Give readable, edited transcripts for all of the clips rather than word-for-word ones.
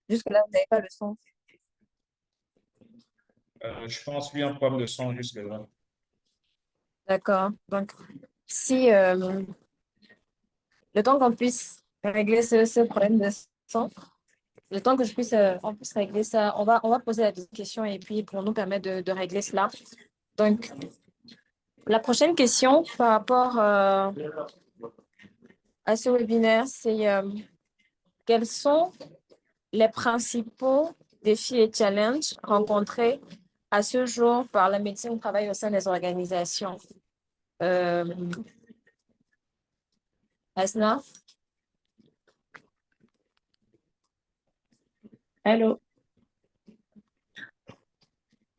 Jusque-là, vous n'avez pas le son. Je pense qu'il y a un problème de son jusque-là. D'accord. Donc, si le temps qu'on puisse régler ce problème de son, le temps que on puisse régler ça, on va poser la deuxième question et puis pour nous permettre de régler cela. Donc, la prochaine question par rapport à ce webinaire, c'est quels sont les principaux défis et challenges rencontrés à ce jour par la médecine au travail au sein des organisations? Euh, Asna? Allô?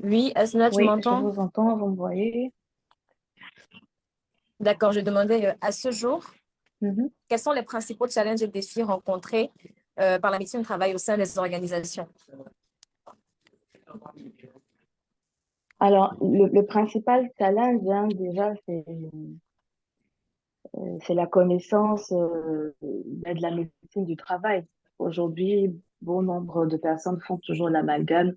Oui, Asna, tu Oui, je m'entends? vous entends, vous me voyez? D'accord, je demandais à ce jour, Mhm. quels sont les principaux challenges et défis rencontrés par la médecine au travail au sein des organisations? Alors, le principal challenge, hein, déjà, c'est la connaissance de la médecine du travail. Aujourd'hui, bon nombre de personnes font toujours l'amalgame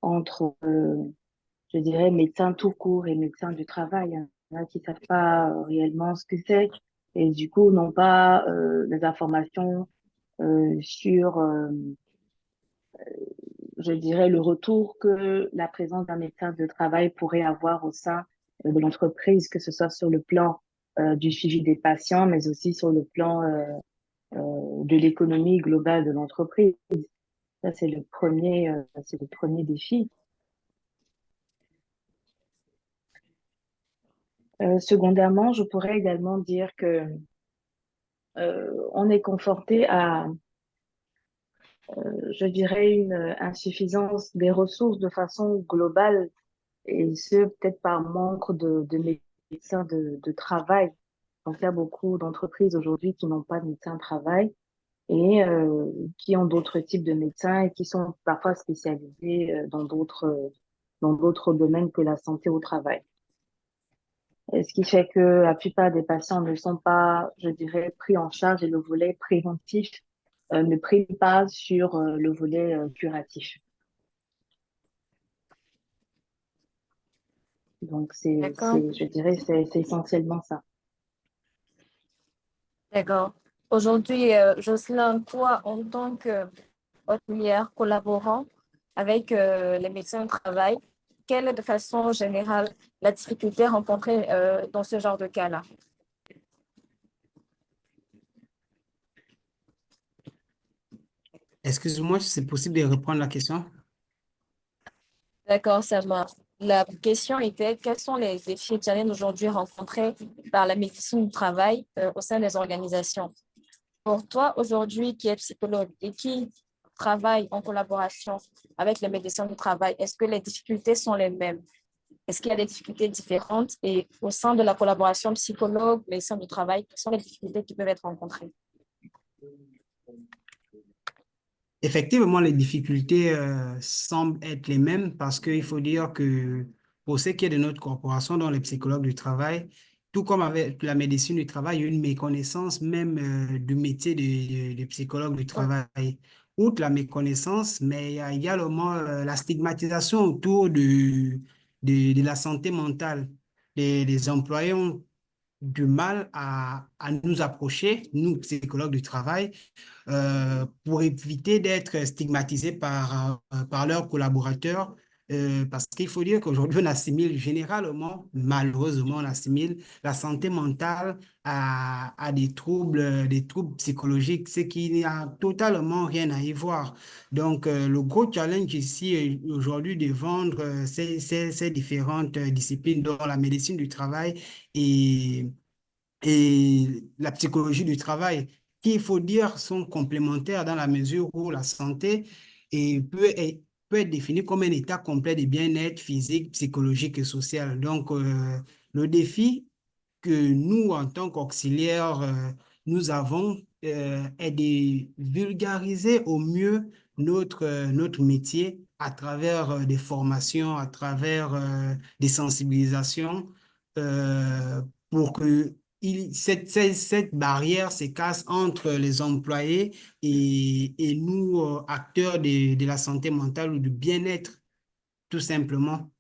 entre, je dirais, médecins tout court et médecins du travail, hein. Il y en a qui savent pas réellement ce que c'est et du coup n'ont pas les informations sur je dirais, le retour que la présence d'un médecin de travail pourrait avoir au sein de l'entreprise, que ce soit sur le plan du suivi des patients, mais aussi sur le plan de l'économie globale de l'entreprise. Ça, c'est le premier défi. Secondairement, je pourrais également dire que on est confronté à, je dirais, une insuffisance des ressources de façon globale et ce, peut-être par manque de médecins de travail. Donc, il y a beaucoup d'entreprises aujourd'hui qui n'ont pas de médecins de travail et qui ont d'autres types de médecins et qui sont parfois spécialisés dans d'autres domaines que la santé au travail. Et ce qui fait que la plupart des patients ne sont pas, je dirais, pris en charge et le volet préventif ne prime pas sur le volet curatif. Donc, D'accord, je dirais, c'est essentiellement ça. d'accord. Aujourd'hui, Jocelyn, toi, en tant que hôtelière collaborant avec les médecins du travail, quelle est de façon générale la difficulté rencontrée dans ce genre de cas-là? Excuse-moi, c'est possible de reprendre la question? D'accord, ça marche. La question était, quels sont les défis et challenges aujourd'hui rencontrés par la médecine du travail au sein des organisations? Pour toi, aujourd'hui, qui est psychologue et qui travaille en collaboration avec les médecins du travail, est-ce que les difficultés sont les mêmes? Est-ce qu'il y a des difficultés différentes? Et au sein de la collaboration psychologue-médecin du travail, quelles sont les difficultés qui peuvent être rencontrées? Effectivement, les difficultés semblent être les mêmes parce qu'il faut dire que pour ce qui est de notre corporation, dans les psychologues du travail, tout comme avec la médecine du travail, il y a une méconnaissance même du métier de psychologue du Ouais. travail. Outre la méconnaissance, mais il y a également la stigmatisation autour de la santé mentale. Les employés ont du mal à nous approcher, nous, psychologues du travail, pour éviter d'être stigmatisés par leurs collaborateurs. Parce qu'il faut dire qu'aujourd'hui, on assimile généralement, malheureusement, on assimile la santé mentale à des troubles psychologiques, ce qui n'a totalement rien à y voir. Donc, le gros challenge ici aujourd'hui de vendre ces différentes disciplines, dont la médecine du travail et la psychologie du travail, qui, il faut dire, sont complémentaires dans la mesure où la santé peut être définie comme un état complet de bien-être physique, psychologique et social. Donc, le défi que nous, en tant qu'auxiliaires, nous avons est de vulgariser au mieux notre métier à travers des formations, à travers des sensibilisations, pour que cette barrière se casse entre les employés et nous, acteurs de la santé mentale ou du bien-être, tout simplement.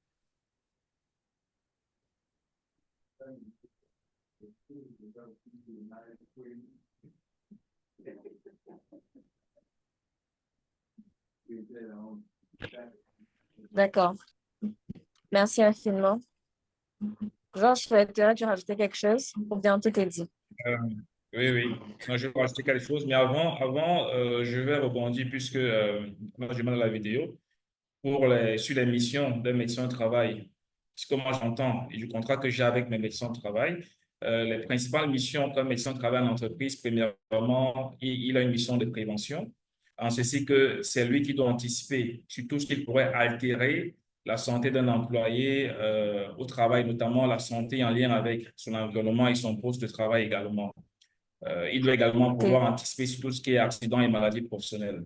D'accord. Merci infiniment. Georges, souhaiterais-tu rajouter quelque chose ou bien tout est dit? Euh, oui, oui. Non, je vais rajouter quelque chose, mais avant, je vais rebondir puisque moi, je mets la vidéo sur les missions d'un médecin du travail. Ce que moi j'entends et du contrat que j'ai avec mes médecins du travail, les principales missions qu'un médecin du travail en entreprise, premièrement, il a une mission de prévention, en ceci que c'est lui qui doit anticiper sur tout ce qui pourrait altérer la santé d'un employé au travail, notamment la santé en lien avec son environnement et son poste de travail également. Il doit également Ok. pouvoir anticiper sur tout ce qui est accident et maladie professionnelle.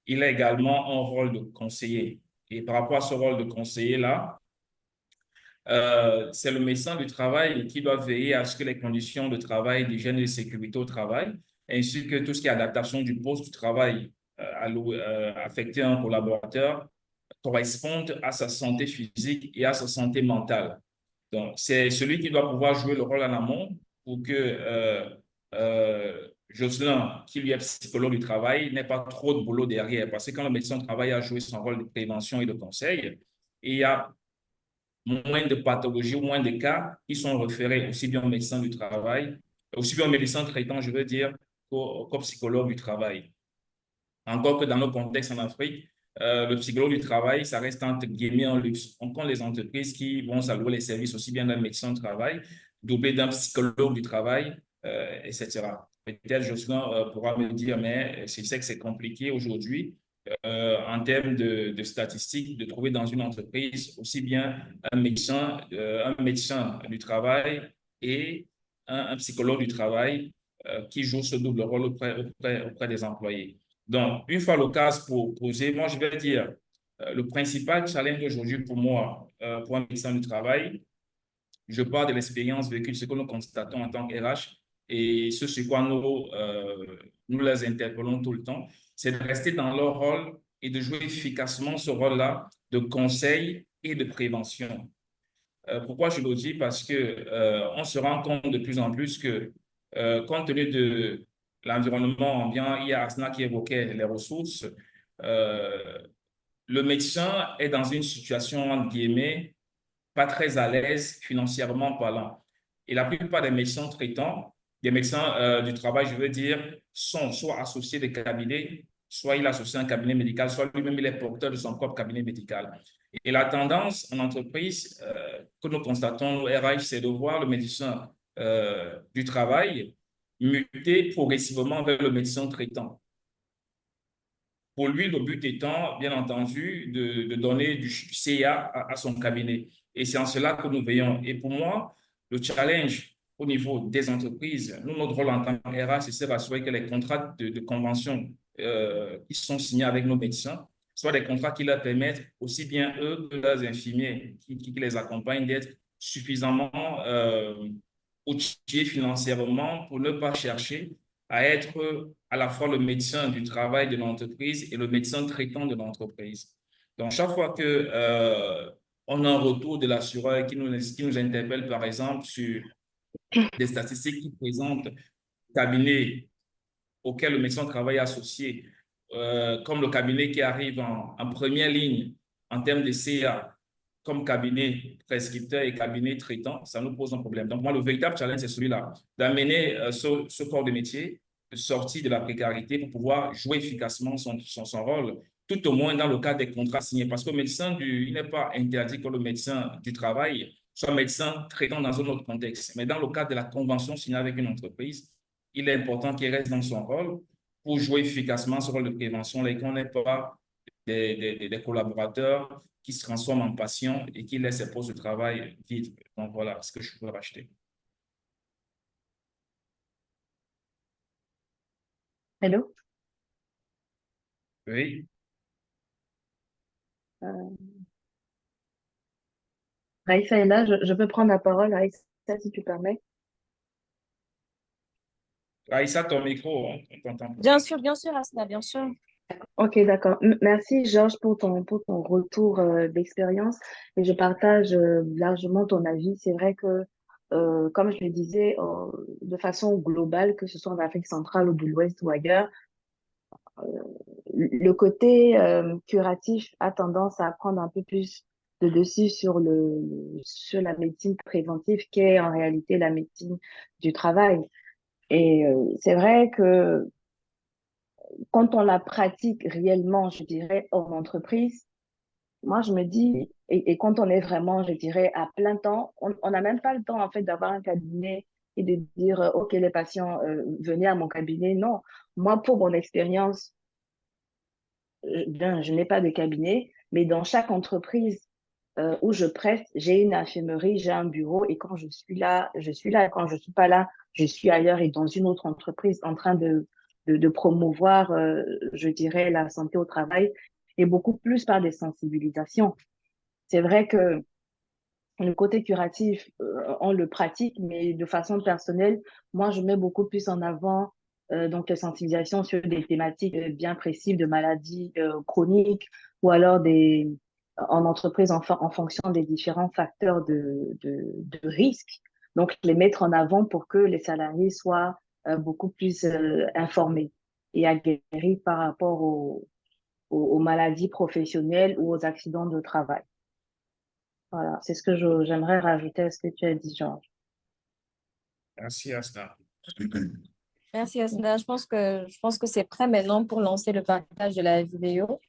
Il a également un rôle de conseiller. Et par rapport à ce rôle de conseiller-là, c'est le médecin du travail qui doit veiller à ce que les conditions de travail, d'hygiène et de sécurité au travail, ainsi que tout ce qui est adaptation du poste du travail affecté à un collaborateur, correspondent à sa santé physique et à sa santé mentale. Donc, c'est celui qui doit pouvoir jouer le rôle en amont pour que Jocelyn, qui lui est psychologue du travail, n'ait pas trop de boulot derrière. Parce que quand le médecin du travail a joué son rôle de prévention et de conseil, il y a moins de pathologies, moins de cas qui sont référés aussi bien au médecin du travail, aussi bien au médecin traitant, je veux dire, qu'au psychologue du travail. Encore que dans nos contextes en Afrique, le psychologue du travail, ça reste entre guillemets un luxe. On compte les entreprises qui vont s'allouer les services aussi bien d'un médecin du travail, doublé d'un psychologue du travail, etc. Peut-être Jocelyn pourra me dire, mais je sais que c'est compliqué aujourd'hui en termes de statistiques, de trouver dans une entreprise aussi bien un médecin du travail et un psychologue du travail qui joue ce double rôle auprès des employés. Donc, une fois le cas pour poser, moi, je vais dire, le principal challenge aujourd'hui pour moi, pour un médecin du travail, je parle de l'expérience vécue, ce que nous constatons en tant que RH et ce sur quoi nous les interpellons tout le temps, c'est de rester dans leur rôle et de jouer efficacement ce rôle-là de conseil et de prévention. Pourquoi je le dis? Parce que on se rend compte de plus en plus que, compte tenu de l'environnement ambiant, il y a Asna qui évoquait les ressources. euh, le médecin est dans une situation, entre guillemets, pas très à l'aise financièrement parlant. Et la plupart des médecins traitants, des médecins du travail, je veux dire, sont soit associés des cabinets, soit il associe un cabinet médical, soit lui-même il est porteur de son propre cabinet médical. Et la tendance en entreprise que nous constatons, nous RH, c'est de voir le médecin du travail muter progressivement vers le médecin traitant. Pour lui, le but étant, bien entendu, de donner du CA à son cabinet. Et c'est en cela que nous veillons. Et pour moi, le challenge au niveau des entreprises, nous, notre rôle en tant que RH, c'est de rassurer que les contrats de convention qui sont signés avec nos médecins soient des contrats qui leur permettent, aussi bien eux que leurs infirmiers qui les accompagnent, d'être suffisamment outillés financièrement pour ne pas chercher à être à la fois le médecin du travail de l'entreprise et le médecin traitant de l'entreprise. Donc, chaque fois que on a un retour de l'assureur qui nous interpelle, par exemple, sur des statistiques qui présentent le cabinet auquel le médecin travaille associé, comme le cabinet qui arrive en première ligne en termes de CA, comme cabinet prescripteur et cabinet traitant, ça nous pose un problème. Donc, moi, le véritable challenge, c'est celui-là, d'amener ce corps de métier de sortir de la précarité pour pouvoir jouer efficacement son rôle, tout au moins dans le cadre des contrats signés. Parce que le médecin, il n'est pas interdit que le médecin du travail soit médecin traitant dans un autre contexte. Mais dans le cadre de la convention signée avec une entreprise, il est important qu'il reste dans son rôle pour jouer efficacement ce rôle de prévention et qu'on n'ait pas des collaborateurs qui se transforment en patients et qui laissent ces postes de travail vides. Donc voilà ce que je peux racheter. Hello? Oui. Euh, Raïssa est là, je peux prendre la parole, Raïssa, si tu permets. Aïssa, ton micro, on t'entend. Bien sûr, Asna, bien sûr. Ok, d'accord. Merci, Georges, pour ton retour d'expérience. Et je partage largement ton avis. C'est vrai que, comme je le disais, de façon globale, que ce soit en Afrique centrale ou de l'Ouest ou ailleurs, le côté curatif a tendance à prendre un peu plus de dessus sur sur la médecine préventive, qui est en réalité la médecine du travail. Et c'est vrai que quand on la pratique réellement, je dirais, en entreprise, moi, je me dis, et quand on est vraiment, je dirais, à plein temps, on n'a même pas le temps, en fait, d'avoir un cabinet et de dire, OK, les patients, venez à mon cabinet. Non, moi, pour mon expérience, bien, je n'ai pas de cabinet, mais dans chaque entreprise où je preste, j'ai une infirmerie, j'ai un bureau, et quand je suis là, je suis là. Et quand je suis pas là, je suis ailleurs et dans une autre entreprise en train de promouvoir, je dirais, la santé au travail, et beaucoup plus par des sensibilisations. C'est vrai que le côté curatif, on le pratique, mais de façon personnelle, moi, je mets beaucoup plus en avant donc les sensibilisations sur des thématiques bien précises de maladies chroniques ou alors en entreprise en fonction des différents facteurs de risque. Donc, les mettre en avant pour que les salariés soient beaucoup plus informés et aguerris par rapport aux maladies professionnelles ou aux accidents de travail. Voilà, c'est ce que j'aimerais rajouter à ce que tu as dit, Georges. Merci, Asta. Merci, Asna. Je pense que c'est prêt maintenant pour lancer le partage de la vidéo.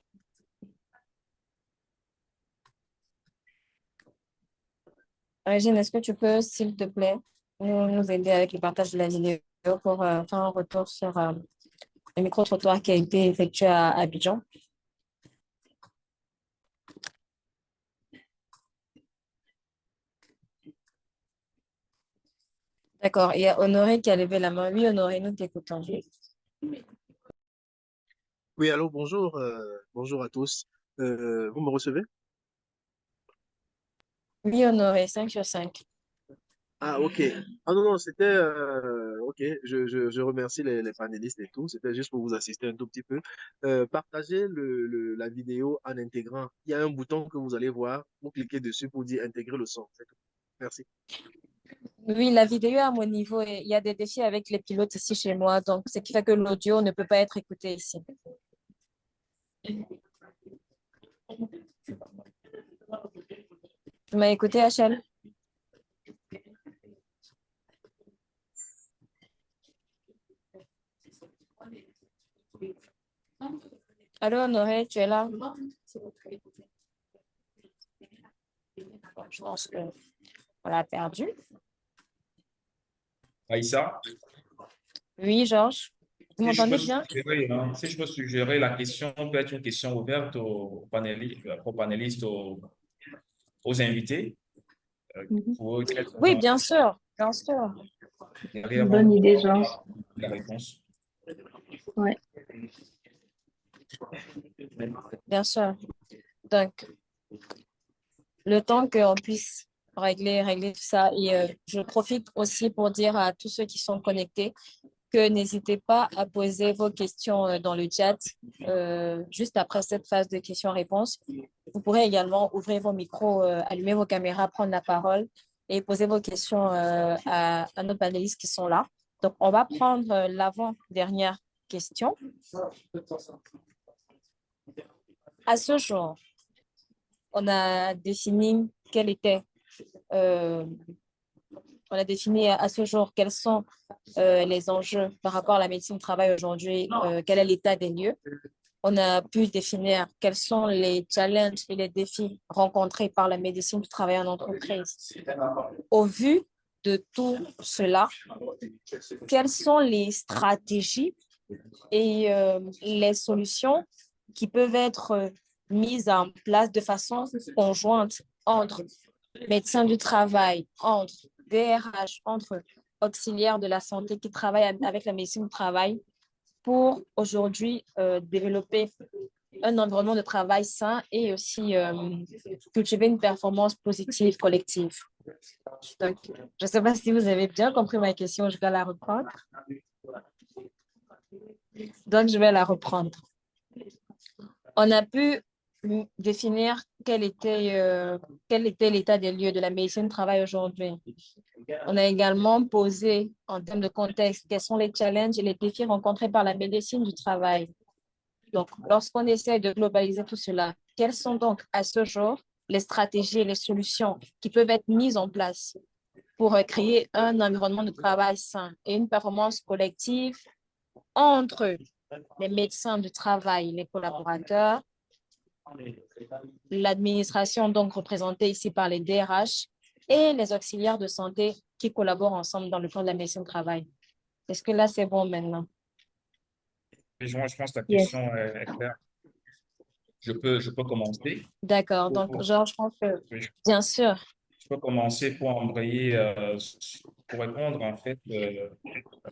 Régine, est-ce que tu peux, s'il te plaît, nous aider avec le partage de la vidéo pour faire un retour sur le micro-trottoir qui a été effectué à Abidjan? D'accord. Il y a Honoré qui a levé la main. Oui, Honoré, nous t'écoutons. Oui, allô, bonjour, bonjour à tous. Vous me recevez? Oui, Honoré, 5 sur 5. Ah, ok. Ah non, non, c'était... ok, je remercie les panélistes et tout. C'était juste pour vous assister un tout petit peu. Partagez la vidéo en intégrant. Il y a un bouton que vous allez voir. Vous cliquez dessus pour dire intégrer le son. C'est tout. Merci. Oui, la vidéo est à mon niveau et il y a des défis avec les pilotes ici chez moi. Donc, ce qui fait que l'audio ne peut pas être écouté ici. Tu m'as écouté, Hachel? Allô, Honoré, tu es là? Je pense qu'on l'a perdu. Aïssa, Oui, Georges. Vous si je peux m'entendez bien? suggérer, hein, si je peux suggérer, la question peut être une question ouverte aux panélistes, aux invités, Mhm. pour eux, quelles Oui, sont bien sûr. Bien sûr. derrière Une vont bonne idée, pouvoir Georges. la réponse. Ouais. Bien sûr. Donc, le temps qu'on puisse régler tout ça. Et je profite aussi pour dire à tous ceux qui sont connectés que n'hésitez pas à poser vos questions dans le chat juste après cette phase de questions-réponses. Vous pourrez également ouvrir vos micros, allumer vos caméras, prendre la parole et poser vos questions à nos panélistes qui sont là. Donc, on va prendre l'avant-dernière question. À ce jour, on a défini quel était on a défini à ce jour quels sont les enjeux par rapport à la médecine du travail aujourd'hui, quel est l'état des lieux. On a pu définir quels sont les challenges et les défis rencontrés par la médecine du travail en entreprise. Au vu de tout cela, quelles sont les stratégies et les solutions qui peuvent être mises en place de façon conjointe entre médecins du travail, entre DRH, entre auxiliaires de la santé qui travaillent avec la médecine du travail pour aujourd'hui développer un environnement de travail sain et aussi cultiver une performance positive collective. Donc, je ne sais pas si vous avez bien compris ma question, je vais la reprendre. Donc, je vais la reprendre. On a pu définir quel était l'état des lieux de la médecine du travail aujourd'hui. On a également posé, en termes de contexte, quels sont les challenges et les défis rencontrés par la médecine du travail. Donc, lorsqu'on essaie de globaliser tout cela, quelles sont donc à ce jour les stratégies et les solutions qui peuvent être mises en place pour créer un environnement de travail sain et une performance collective entre les médecins du travail, les collaborateurs, l'administration donc représentée ici par les DRH et les auxiliaires de santé qui collaborent ensemble dans le plan de la médecine du travail. Est-ce que là, c'est bon maintenant? Je pense que la Yes. question est claire. Je peux commencer. D'accord. Donc, Georges, je pense que, Je bien sûr, peux commencer pour embrayer, pour répondre en fait aux challenges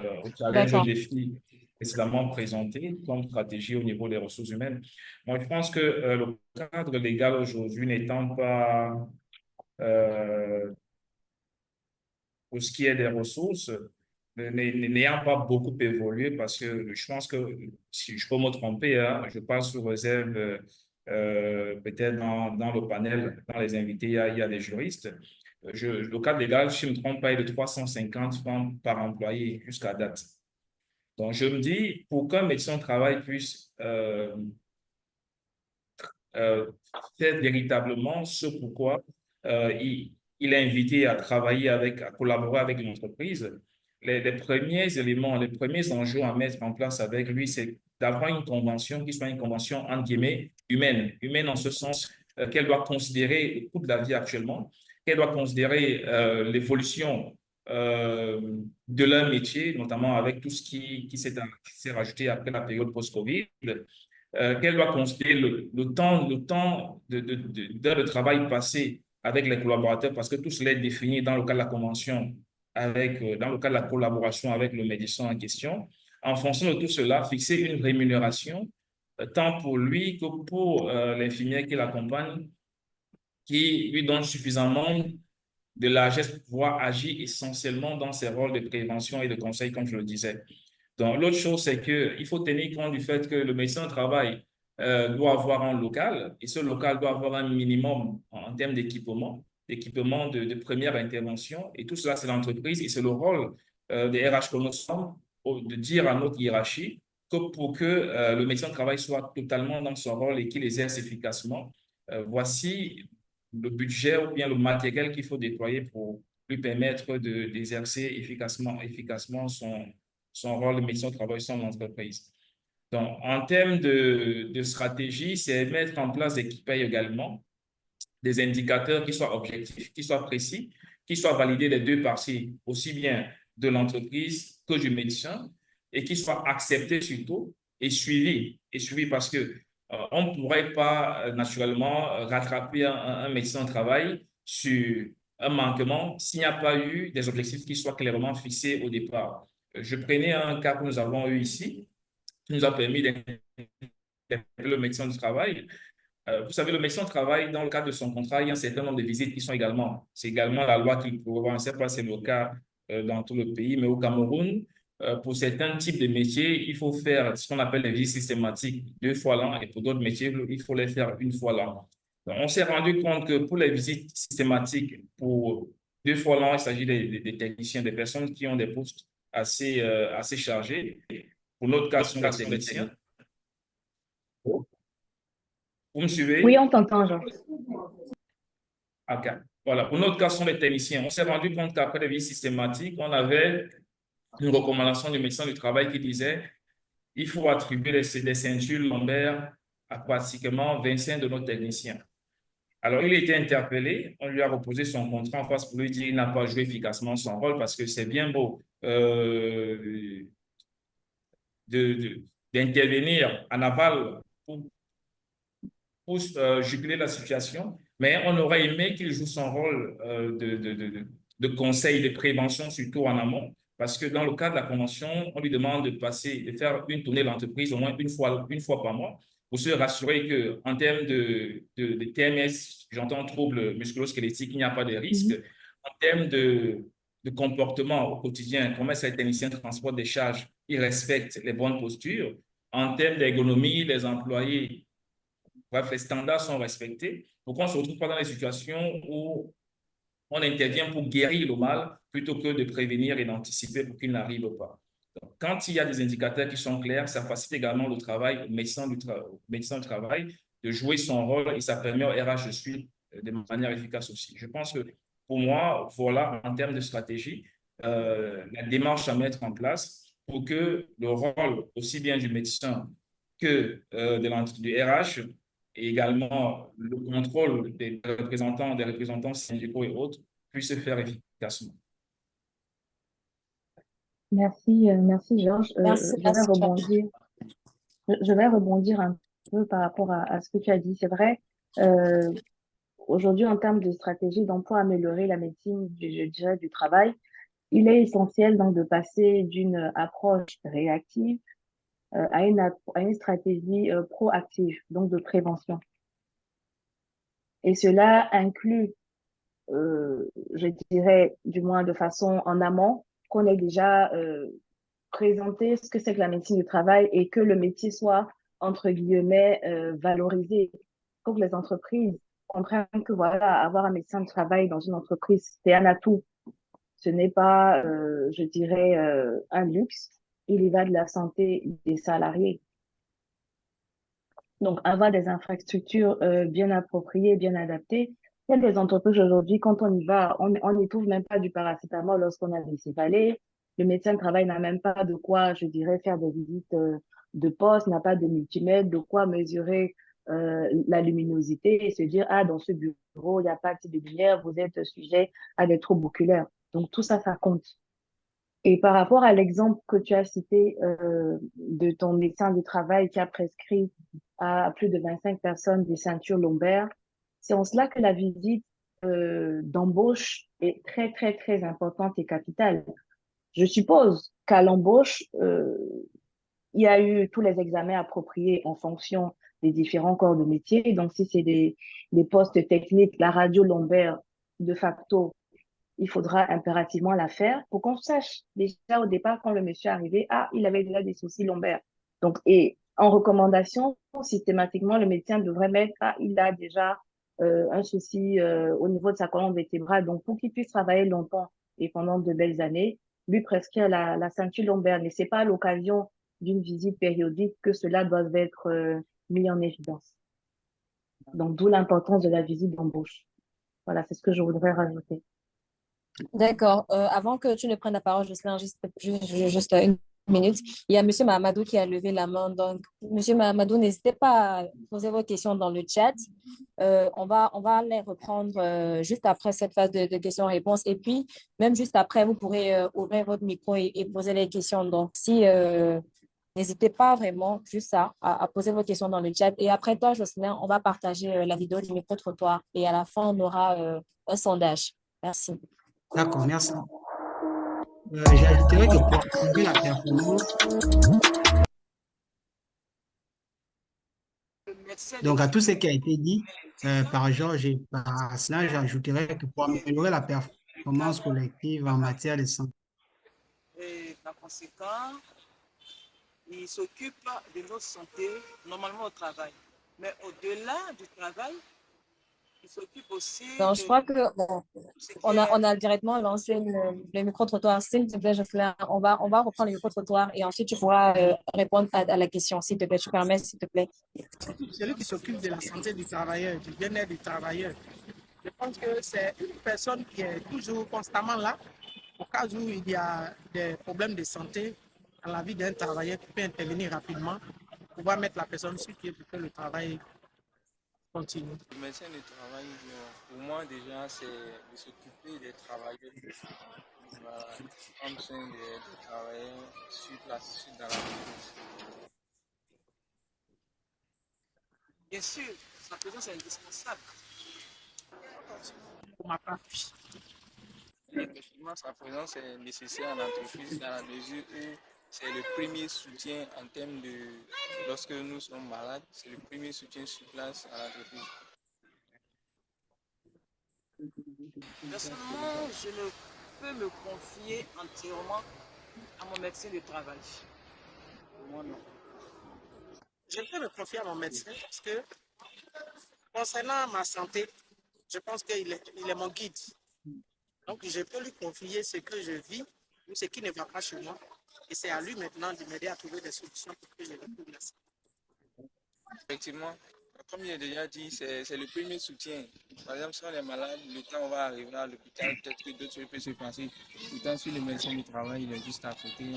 et aux d'accord. défis précédemment présentés comme stratégie au niveau des ressources humaines. Moi, je pense que le cadre légal aujourd'hui n'étant pas, pour ce qui est des ressources, n'ayant pas beaucoup évolué, parce que je pense que, si je peux me tromper, hein, je parle sous réserve, peut-être dans le panel, dans les invités, il y a des juristes. Le cadre légal, si je ne me trompe pas, est de 350 francs par employé jusqu'à date. Donc, je me dis, pour qu'un médecin du travail puisse euh, faire véritablement ce pourquoi il est invité à travailler avec, à collaborer avec l'entreprise, les premiers éléments, les premiers enjeux à mettre en place avec lui, c'est d'avoir une convention qui soit une convention, entre guillemets, humaine. Humaine en ce sens qu'elle doit considérer le coût de la vie actuellement, qu'elle doit considérer l'évolution de leur métier, notamment avec tout ce qui s'est rajouté après la période post-Covid, qu'elle doit considérer le temps d'heures de travail passé avec les collaborateurs, parce que tout cela est défini dans le cas de la convention, dans le cas de la collaboration avec le médecin en question. En fonction de tout cela, fixer une rémunération, tant pour lui que pour l'infirmière qui l'accompagne, qui lui donne suffisamment de largesse pour pouvoir agir essentiellement dans ses rôles de prévention et de conseil, comme je le disais. Donc, l'autre chose, c'est qu'il faut tenir compte du fait que le médecin du travail doit avoir un local, et ce local doit avoir un minimum en termes d'équipement, de première intervention, et tout cela, c'est l'entreprise, et c'est le rôle des RH que nous sommes de dire à notre hiérarchie que pour que le médecin du travail soit totalement dans son rôle et qu'il exerce efficacement, voici le budget ou bien le matériel qu'il faut déployer pour lui permettre d'exercer efficacement son rôle de médecin au travail sur l'entreprise. Donc, en termes de stratégie, c'est mettre en place des KPI également, des indicateurs qui soient objectifs, qui soient précis, qui soient validés des deux parties, aussi bien de l'entreprise que du médecin, et qui soient acceptés surtout et suivis. Et suivis parce que on ne pourrait pas naturellement rattraper un médecin au travail sur un manquement s'il n'y a pas eu des objectifs qui soient clairement fixés au départ. Je prenais un cas que nous avons eu ici, qui nous a permis d'intégrer le médecin du travail. Vous savez, le médecin travaille dans le cadre de son contrat, il y a un certain nombre de visites qui sont également, c'est également la loi qui le prévoit. On ne sait pas si c'est le cas dans tout le pays, mais au Cameroun, pour certains types de métiers, il faut faire ce qu'on appelle les visites systématiques 2 fois l'an, et pour d'autres métiers, il faut les faire 1 fois l'an. On s'est rendu compte que pour les visites systématiques, pour 2 fois l'an, il s'agit des techniciens, des personnes qui ont des postes assez chargés. Pour notre cas, ce sont les techniciens. Vous me suivez? Oui, on t'entend, Georges. OK. Voilà. Pour notre cas, ce sont les techniciens. On s'est rendu compte qu'après les visites systématiques, on avait une recommandation du médecin du travail qui disait il faut attribuer des ceintures lombaires à pratiquement 25 de nos techniciens. Alors, il a été interpellé, on lui a reposé son contrat en face pour lui dire qu'il n'a pas joué efficacement son rôle, parce que c'est bien beau d'intervenir en aval pour juguler la situation, mais on aurait aimé qu'il joue son rôle de conseil, de prévention, surtout en amont, parce que dans le cadre de la convention, on lui demande de faire une tournée de l'entreprise au moins une fois par mois, pour se rassurer qu'en termes de TMS, j'entends troubles musculo-squelettiques, il n'y a pas de risque. En termes de comportement au quotidien, comment est-ce que les techniciens transportent des charges, ils respectent les bonnes postures. En termes d'ergonomie, les employés, bref, les standards sont respectés. Donc, on ne se retrouve pas dans les situations où on intervient pour guérir le mal plutôt que de prévenir et d'anticiper pour qu'il n'arrive pas. Donc, quand il y a des indicateurs qui sont clairs, ça facilite également le travail au médecin du travail de jouer son rôle et ça permet au RH de suivre de manière efficace aussi. Je pense que pour moi, voilà, en termes de stratégie, la démarche à mettre en place pour que le rôle aussi bien du médecin que du RH et également le contrôle des représentants syndicaux et autres puisse se faire efficacement. Merci Georges. Merci, Je vais merci. rebondir. Je vais rebondir un peu par rapport à ce que tu as dit. C'est vrai, euh, aujourd'hui, en termes de stratégie d'emploi, améliorer la médecine, je dirais, du travail, il est essentiel donc de passer d'une approche réactive à une stratégie proactive, donc de prévention. Et cela inclut, je dirais, du moins de façon en amont, qu'on ait déjà présenté ce que c'est que la médecine du travail et que le métier soit, entre guillemets, valorisé. Il faut que les entreprises comprennent que voilà, avoir un médecin de travail dans une entreprise, c'est un atout. Ce n'est pas, je dirais, un luxe. Il y va de la santé des salariés. Donc, avoir des infrastructures bien appropriées, bien adaptées. Il y a des entreprises aujourd'hui, quand on y va, on n'y trouve même pas du paracétamol lorsqu'on a des céphalées. Le médecin de travail n'a même pas de quoi, je dirais, faire des visites de poste, n'a pas de multimètre, de quoi mesurer la luminosité et se dire, ah, dans ce bureau, il n'y a pas de lumière, vous êtes sujet à des troubles oculaires. Donc, tout ça, ça compte. Et par rapport à l'exemple que tu as cité de ton médecin du travail qui a prescrit à plus de 25 personnes des ceintures lombaires, c'est en cela que la visite d'embauche est très, très, très importante et capitale. Je suppose qu'à l'embauche, il y a eu tous les examens appropriés en fonction des différents corps de métier. Donc, si c'est des postes techniques, la radio lombaire, de facto, il faudra impérativement la faire pour qu'on sache déjà au départ quand le monsieur est arrivé, ah, il avait déjà des soucis lombaires. Donc, et en recommandation, systématiquement, le médecin devrait mettre, ah, il a déjà un souci au niveau de sa colonne vertébrale. Donc, pour qu'il puisse travailler longtemps et pendant de belles années, lui prescrire la ceinture lombaire. Mais c'est pas à l'occasion d'une visite périodique que cela doit être mis en évidence. Donc, d'où l'importance de la visite d'embauche. Voilà, c'est ce que je voudrais rajouter. D'accord. Avant que tu ne prennes la parole, Jocelyn, juste une minute. Il y a Monsieur Mahamadou qui a levé la main. Donc, Monsieur Mahamadou, n'hésitez pas à poser vos questions dans le chat. On va les reprendre juste après cette phase de questions-réponses. Et puis, même juste après, vous pourrez ouvrir votre micro et poser les questions. Donc, si n'hésitez pas vraiment juste à poser vos questions dans le chat. Et après toi, Jocelyn, on va partager la vidéo du micro-trottoir. Et à la fin, on aura un sondage. Merci. D'accord, merci. J'ajouterais que pour améliorer la performance, donc à tout ce qui a été dit par Georges et par Aslan, j'ajouterais que pour améliorer la performance collective en matière de santé, Et par conséquent, il s'occupe de notre santé normalement au travail. Mais au-delà du travail, il s'occupe aussi Donc, je de crois que bon, ce qui on est a directement lancé le micro-trottoir. S'il te plaît, Jocelyn, on va reprendre le micro-trottoir et ensuite tu pourras répondre à la question, s'il te plaît. Tu permets, s'il te plaît. celui qui s'occupe de la santé du travailleur, du bien-être du travailleur. Je pense que c'est une personne qui est toujours constamment là, au cas où il y a des problèmes de santé dans la vie d'un travailleur qui peut intervenir rapidement, pour pouvoir mettre la personne sur pied pour que le travail continue. Le médecin du travail, pour moi déjà, c'est de s'occuper des travailleurs. Voilà, prendre soin des travailleurs sur place, dans la vie. bien sûr, sa présence est indispensable. Pour ma part, Effectivement, sa présence est nécessaire en entreprise dans la mesure où c'est le premier soutien en termes de, lorsque nous sommes malades, c'est le premier soutien sur place à l'entreprise. Personnellement, je ne peux me confier entièrement à mon médecin de travail. Moi, non. J'aimerais me confier à mon médecin parce que concernant ma santé, je pense il est mon guide. Donc, je peux lui confier ce que je vis ou ce qui ne va pas chez moi. Et c'est à lui maintenant de m'aider à trouver des solutions pour que je retrouve la santé. Effectivement, comme il a déjà dit, c'est le premier soutien. Par exemple, si on est malade, le temps où on va arriver à l'hôpital, peut-être que d'autres choses peuvent se passer. Pourtant, si le médecin du travail il est juste à côté,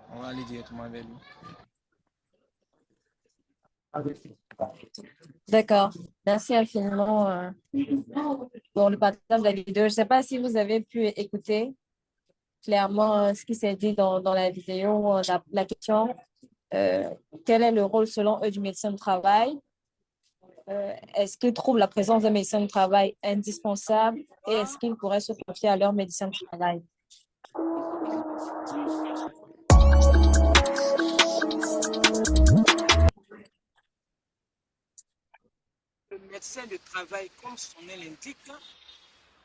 on va aller directement vers lui. D'accord. Merci infiniment pour le partage de la vidéo. Je ne sais pas si vous avez pu écouter clairement ce qui s'est dit dans la vidéo, la question, quel est le rôle selon eux du médecin du travail? Est-ce qu'ils trouvent la présence d'un médecin du travail indispensable et est-ce qu'ils pourraient se confier à leur médecin du travail? Le médecin de travail, comme son nom l'indique,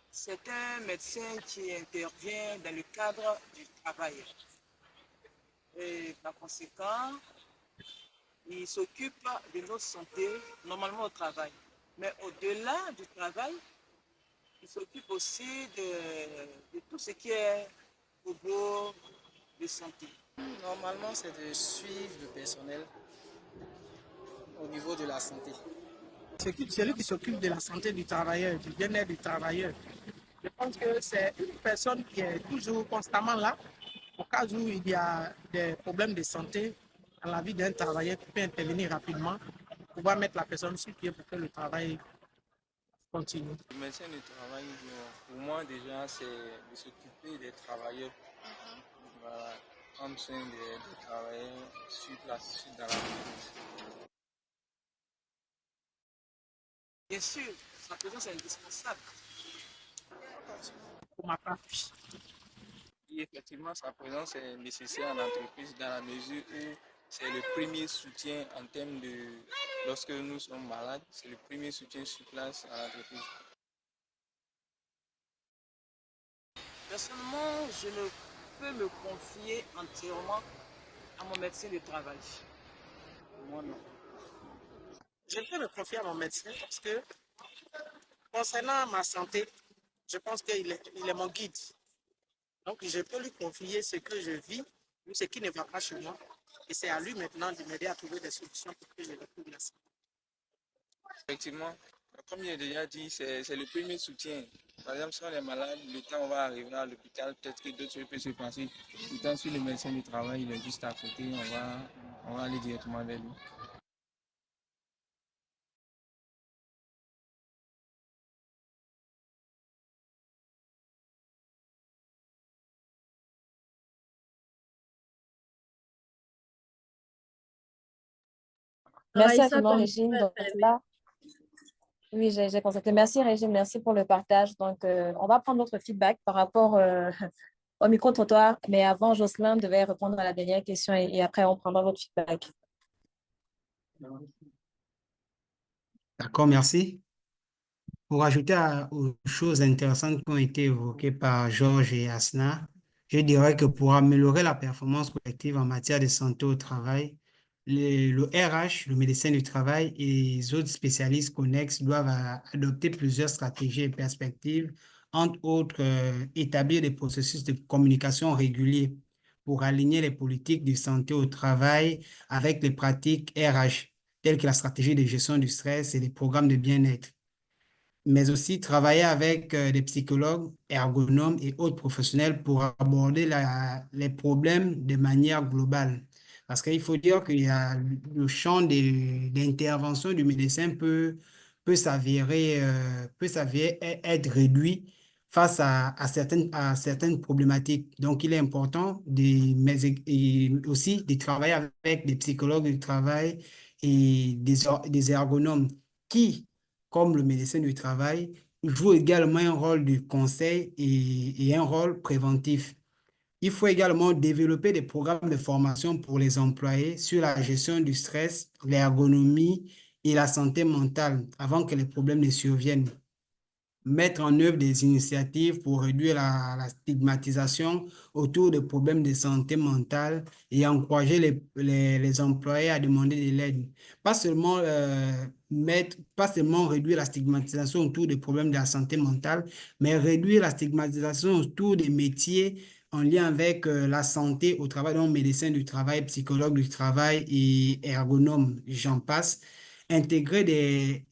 c'est un médecin qui intervient dans le cadre du travail. Et par conséquent, il s'occupe de notre santé, normalement au travail. Mais au-delà du travail, il s'occupe aussi de tout ce qui est au bout de santé. Normalement, c'est de suivre le personnel au niveau de la santé. C'est lui qui s'occupe de la santé du travailleur, du bien-être du travailleur. Je pense que c'est une personne qui est toujours constamment là, au cas où il y a des problèmes de santé dans la vie d'un travailleur qui peut intervenir rapidement, pouvoir mettre la personne sur pied pour que le travail continue. Le médecin du travail, pour moi déjà, c'est de s'occuper des travailleurs. Voilà, prendre soin des travailleurs sur place, dans la vie. Bien sûr, sa présence est indispensable. Pour ma part, Et effectivement, sa présence est nécessaire en entreprise dans la mesure où c'est le premier soutien en termes de... Lorsque nous sommes malades, c'est le premier soutien sur place à l'entreprise. Personnellement, je ne peux me confier entièrement à mon médecin de travail. Moi, non. j'aimerais me confier à mon médecin parce que concernant ma santé, je pense il est mon guide. Donc, je peux lui confier ce que je vis ou ce qui ne va pas chez moi. Et c'est à lui maintenant de m'aider à trouver des solutions pour que je retrouve la santé. Effectivement, comme il a déjà dit, c'est le premier soutien. Par exemple, si on est malade, le temps où on va arriver à l'hôpital, peut-être que d'autres choses peuvent se passer. Pourtant, si le médecin du travail il est juste à côté, on va aller directement vers lui. Merci Raïssa, infiniment, ton Régine. micro est Donc fermé. là, oui, j'ai constaté. Merci, Régine. Merci pour le partage. Donc, on va prendre notre feedback par rapport au micro-trottoir. Mais avant, Jocelyn devait répondre à la dernière question et après, on prendra votre feedback. D'accord, merci. Pour ajouter aux choses intéressantes qui ont été évoquées par Georges et Asna, je dirais que pour améliorer la performance collective en matière de santé au travail, le RH, le médecin du travail et les autres spécialistes connexes doivent adopter plusieurs stratégies et perspectives, entre autres établir des processus de communication réguliers pour aligner les politiques de santé au travail avec les pratiques RH, telles que la stratégie de gestion du stress et les programmes de bien-être, mais aussi travailler avec des psychologues, ergonomes et autres professionnels pour aborder les problèmes de manière globale. Parce qu'il faut dire qu'il y a le champ d'intervention du médecin peut s'avérer être réduit face à certaines problématiques. Donc, il est important et aussi de travailler avec des psychologues du travail et des ergonomes qui, comme le médecin du travail, joue également un rôle de conseil et un rôle préventif. Il faut également développer des programmes de formation pour les employés sur la gestion du stress, l'ergonomie et la santé mentale avant que les problèmes ne surviennent. mettre en œuvre des initiatives pour réduire la stigmatisation autour des problèmes de santé mentale et encourager les employés à demander de l'aide. Pas seulement réduire la stigmatisation autour des problèmes de la santé mentale, mais réduire la stigmatisation autour des métiers en lien avec la santé au travail, donc médecin du travail, psychologue du travail et ergonome, j'en passe. Intégrer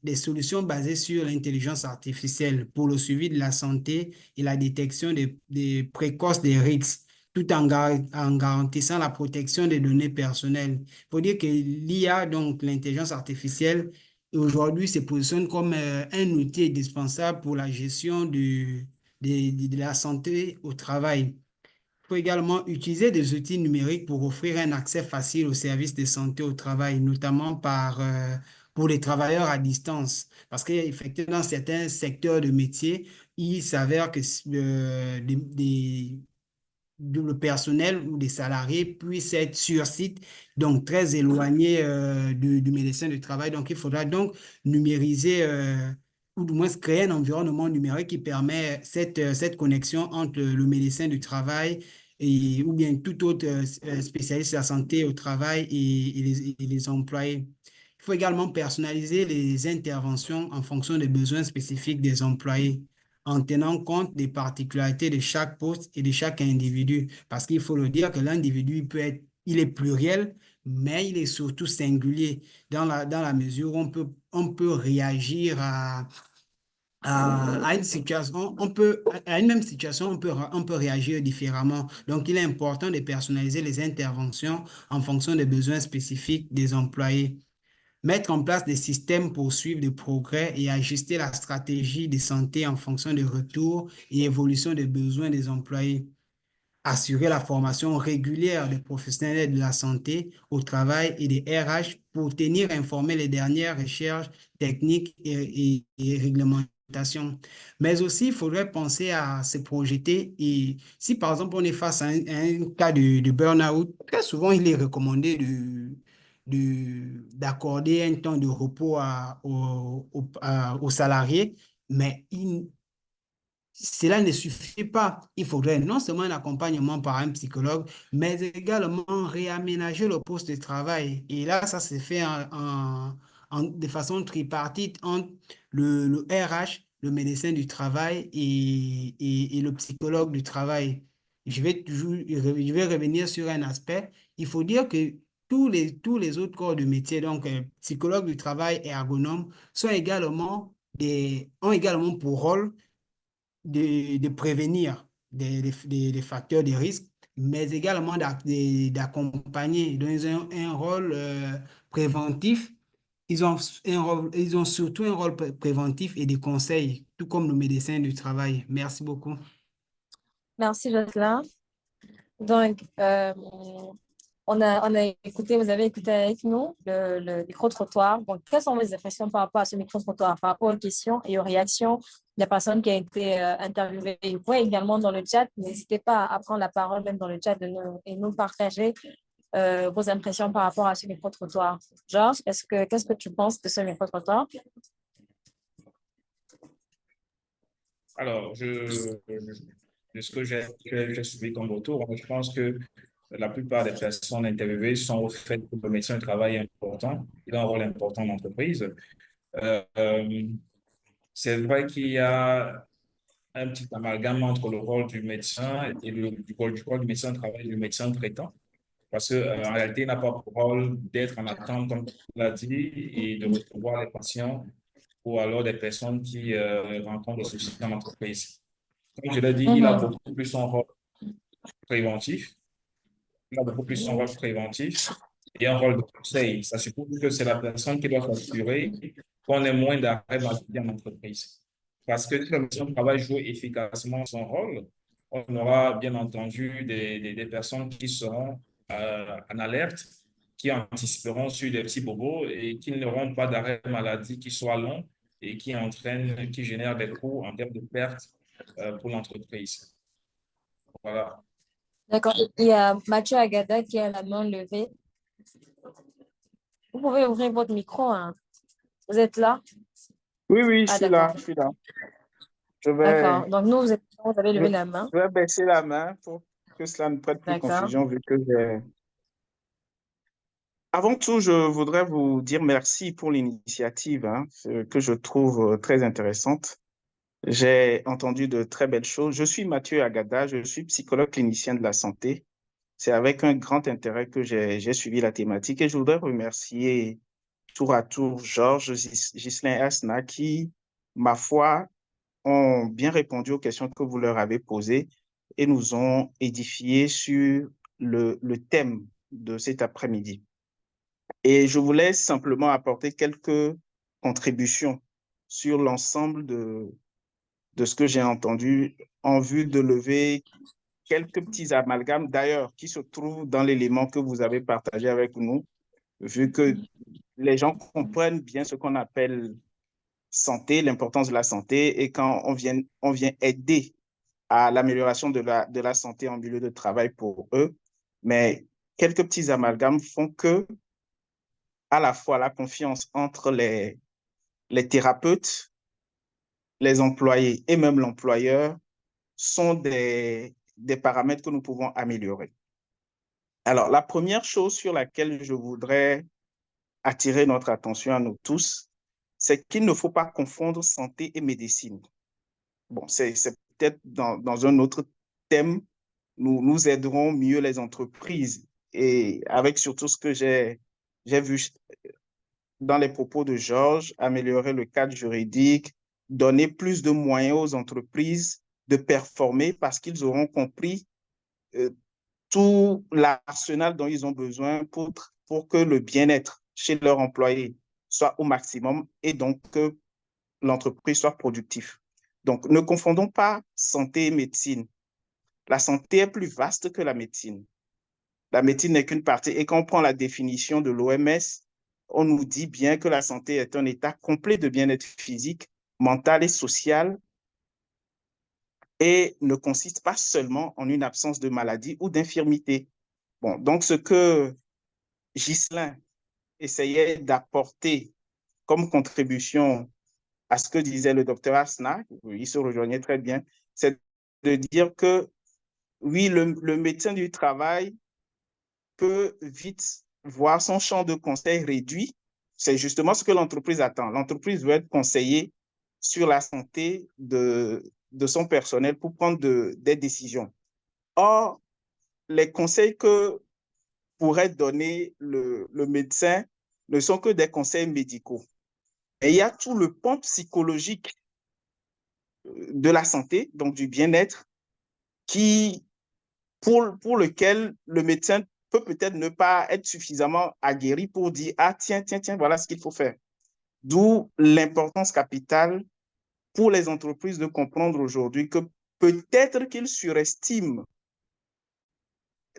des solutions basées sur l'intelligence artificielle pour le suivi de la santé et la détection des précoces des risques, tout en garantissant la protection des données personnelles. Il faut dire que l'IA, donc l'intelligence artificielle, aujourd'hui se positionne comme un outil indispensable pour la gestion de la santé au travail. Il faut également utiliser des outils numériques pour offrir un accès facile aux services de santé au travail, notamment pour les travailleurs à distance. Parce qu'effectivement, dans certains secteurs de métier, il s'avère que le personnel ou des salariés puissent être sur site, donc très éloignés du médecin du travail. Donc, il faudra donc numériser ou du moins créer un environnement numérique qui permet cette connexion entre le médecin du travail ou bien tout autre spécialiste de la santé au travail et les employés. Il faut également personnaliser les interventions en fonction des besoins spécifiques des employés en tenant compte des particularités de chaque poste et de chaque individu. Parce qu'il faut le dire que l'individu il est pluriel, mais il est surtout singulier dans la mesure où on peut réagir à une situation, à une même situation, on peut réagir différemment. Donc, il est important de personnaliser les interventions en fonction des besoins spécifiques des employés. Mettre en place des systèmes pour suivre le progrès et ajuster la stratégie de santé en fonction des retours et évolution des besoins des employés. Assurer la formation régulière des professionnels de la santé au travail et des RH pour tenir informés les dernières recherches techniques et réglementations. Mais aussi, il faudrait penser à se projeter et si par exemple on est face à un cas de burn-out, très souvent il est recommandé d'accorder un temps de repos aux salariés, mais cela ne suffit pas. Il faudrait non seulement un accompagnement par un psychologue, mais également réaménager le poste de travail. Et là, ça se fait de façon tripartite entre le RH, le médecin du travail et le psychologue du travail. Je vais revenir sur un aspect. Il faut dire que tous les autres corps de métier, donc psychologue du travail et ergonome, ont également pour rôle de prévenir des facteurs de risque, mais également d'accompagner dans un rôle préventif. Ils ont surtout un rôle préventif et de conseil, tout comme nos médecins du travail. Merci beaucoup. Merci, Jocelyn. Donc, on a écouté, vous avez écouté avec nous le micro-trottoir. Donc, quelles sont vos impressions par rapport à ce micro-trottoir, par rapport aux questions et aux réactions des personnes qui ont été interviewées? Vous pouvez également dans le chat, n'hésitez pas à prendre la parole même dans le chat et nous partager vos impressions par rapport à ce micro-trottoir. Georges, qu'est-ce que tu penses de ce micro-trottoir? Alors, de ce que j'ai suivi comme retour, je pense que la plupart des personnes interviewées sont au fait que le médecin du travail est important, il a un rôle important dans l'entreprise. C'est vrai qu'il y a un petit amalgame entre le rôle du médecin et du rôle du médecin du travail et du médecin traitant, parce qu'en réalité, il n'a pas pour rôle d'être en attente, comme tu l'as dit, et de recevoir les patients ou alors des personnes qui rencontrent des soucis dans l'entreprise. Comme je l'ai dit, il a beaucoup plus son rôle préventif. Il a beaucoup plus son rôle préventif et un rôle de conseil. Ça suppose que c'est la personne qui doit s'assurer qu'on ait moins d'arrêts maladie en entreprise. Parce que si la médecin du travail joue efficacement son rôle, on aura bien entendu des personnes qui seront en alerte, qui anticiperont sur des petits bobos et qui n'auront pas d'arrêt maladie qui soit long et qui génèrent des coûts en termes de pertes pour l'entreprise. Voilà. D'accord. Il y a Mathieu Agada qui a la main levée. Vous pouvez ouvrir votre micro, hein. Vous êtes là? Oui, je suis là, d'accord. je suis là. Je vais, D'accord. Donc, nous, vous avez je, levé la main. je vais baisser la main pour que cela ne prête plus D'accord. confusion vu que j'ai... Avant tout, je voudrais vous dire merci pour l'initiative, hein, que je trouve très intéressante. J'ai entendu de très belles choses. Je suis Mathieu Agada, je suis psychologue clinicien de la santé. C'est avec un grand intérêt que j'ai suivi la thématique et je voudrais remercier tour à tour Georges, Ghislain Asna qui, ma foi, ont bien répondu aux questions que vous leur avez posées et nous ont édifiés sur le thème de cet après-midi. Et je voulais simplement apporter quelques contributions sur l'ensemble de ce que j'ai entendu en vue de lever quelques petits amalgames, d'ailleurs, qui se trouvent dans l'élément que vous avez partagé avec nous, vu que les gens comprennent bien ce qu'on appelle santé, l'importance de la santé, et quand on vient aider à l'amélioration de la santé en milieu de travail pour eux. Mais quelques petits amalgames font que, à la fois, la confiance entre les thérapeutes, les employés et même l'employeur sont des paramètres que nous pouvons améliorer. Alors, la première chose sur laquelle je voudrais attirer notre attention à nous tous, c'est qu'il ne faut pas confondre santé et médecine. Bon, c'est peut-être dans un autre thème, nous aiderons mieux les entreprises et avec surtout ce que j'ai vu dans les propos de Georges, améliorer le cadre juridique, donner plus de moyens aux entreprises de performer parce qu'ils auront compris tout l'arsenal dont ils ont besoin pour que le bien-être chez leurs employés soit au maximum et donc que l'entreprise soit productive. Donc, ne confondons pas santé et médecine. La santé est plus vaste que la médecine. La médecine n'est qu'une partie. Et quand on prend la définition de l'OMS, on nous dit bien que la santé est un état complet de bien-être physique, mental et social et ne consiste pas seulement en une absence de maladie ou d'infirmité. Bon, donc ce que Ghislain essayait d'apporter comme contribution à ce que disait le docteur Asna, il se rejoignait très bien, c'est de dire que oui, le médecin du travail peut vite voir son champ de conseil réduit. C'est justement ce que l'entreprise attend. L'entreprise veut être conseillée sur la santé de son personnel pour prendre des décisions. Or, les conseils que pourrait donner le médecin ne sont que des conseils médicaux. Et il y a tout le pan psychologique de la santé, donc du bien-être, pour lequel le médecin peut peut-être ne pas être suffisamment aguerri pour dire, ah, tiens, voilà ce qu'il faut faire. D'où l'importance capitale pour les entreprises de comprendre aujourd'hui que peut-être qu'ils surestiment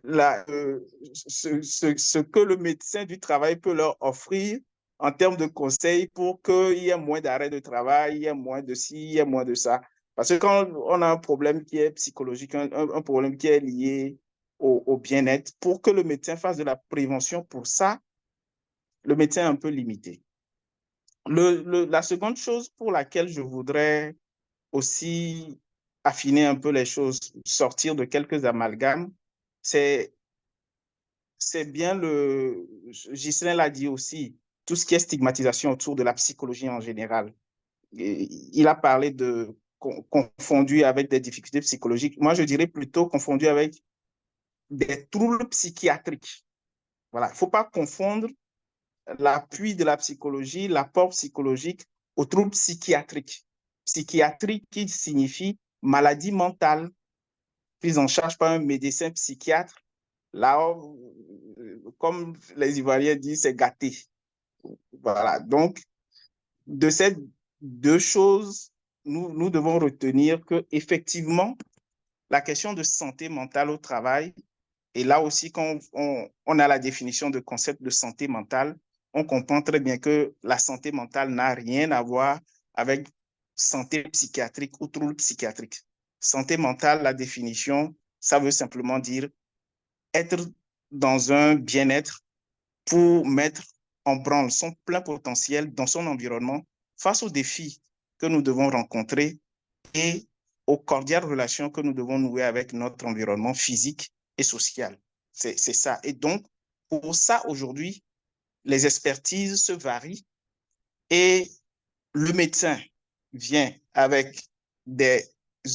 ce que le médecin du travail peut leur offrir en termes de conseils pour qu'il y ait moins d'arrêt de travail, il y ait moins de ci, il y ait moins de ça. Parce que quand on a un problème qui est psychologique, un problème qui est lié au bien-être, pour que le médecin fasse de la prévention pour ça, le médecin est un peu limité. La seconde chose pour laquelle je voudrais aussi affiner un peu les choses, sortir de quelques amalgames, c'est bien Ghislain l'a dit aussi, tout ce qui est stigmatisation autour de la psychologie en général. Et il a parlé de confondu avec des difficultés psychologiques. Moi, je dirais plutôt confondu avec des troubles psychiatriques. Voilà, il ne faut pas confondre l'appui de la psychologie, l'apport psychologique aux troubles psychiatriques. Psychiatrique qui signifie maladie mentale, prise en charge par un médecin psychiatre. Là, comme les Ivoiriens disent, c'est gâté. Voilà. Donc, de ces deux choses, nous devons retenir que effectivement, la question de santé mentale au travail, et là aussi, quand on a la définition de concept de santé mentale, on comprend très bien que la santé mentale n'a rien à voir avec santé psychiatrique ou trouble psychiatrique. Santé mentale, la définition, ça veut simplement dire être dans un bien-être pour mettre en branle son plein potentiel dans son environnement face aux défis que nous devons rencontrer et aux cordiales relations que nous devons nouer avec notre environnement physique et social. C'est ça. Et donc, pour ça, aujourd'hui, les expertises se varient et le médecin vient avec des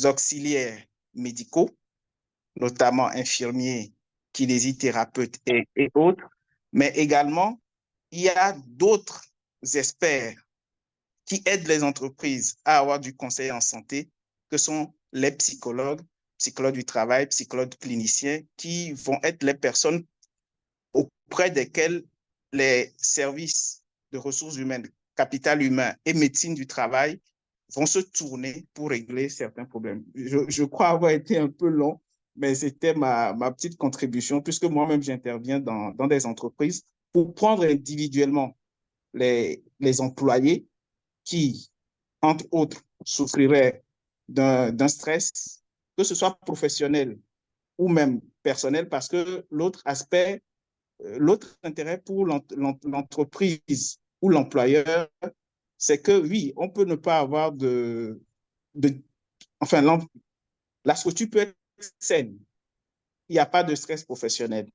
auxiliaires médicaux, notamment infirmiers, kinésithérapeutes et autres, mais également, il y a d'autres experts qui aident les entreprises à avoir du conseil en santé, que sont les psychologues, psychologues du travail, psychologues cliniciens, qui vont être les personnes auprès desquelles les services de ressources humaines, capital humain et médecine du travail vont se tourner pour régler certains problèmes. Je crois avoir été un peu long, mais c'était ma petite contribution, puisque moi-même, j'interviens dans des entreprises pour prendre individuellement les employés qui, entre autres, souffriraient d'un stress, que ce soit professionnel ou même personnel, parce que l'autre aspect, l'autre intérêt pour l'entreprise ou l'employeur, c'est que oui, on peut ne pas avoir enfin, la structure peut être saine. Il n'y a pas de stress professionnel.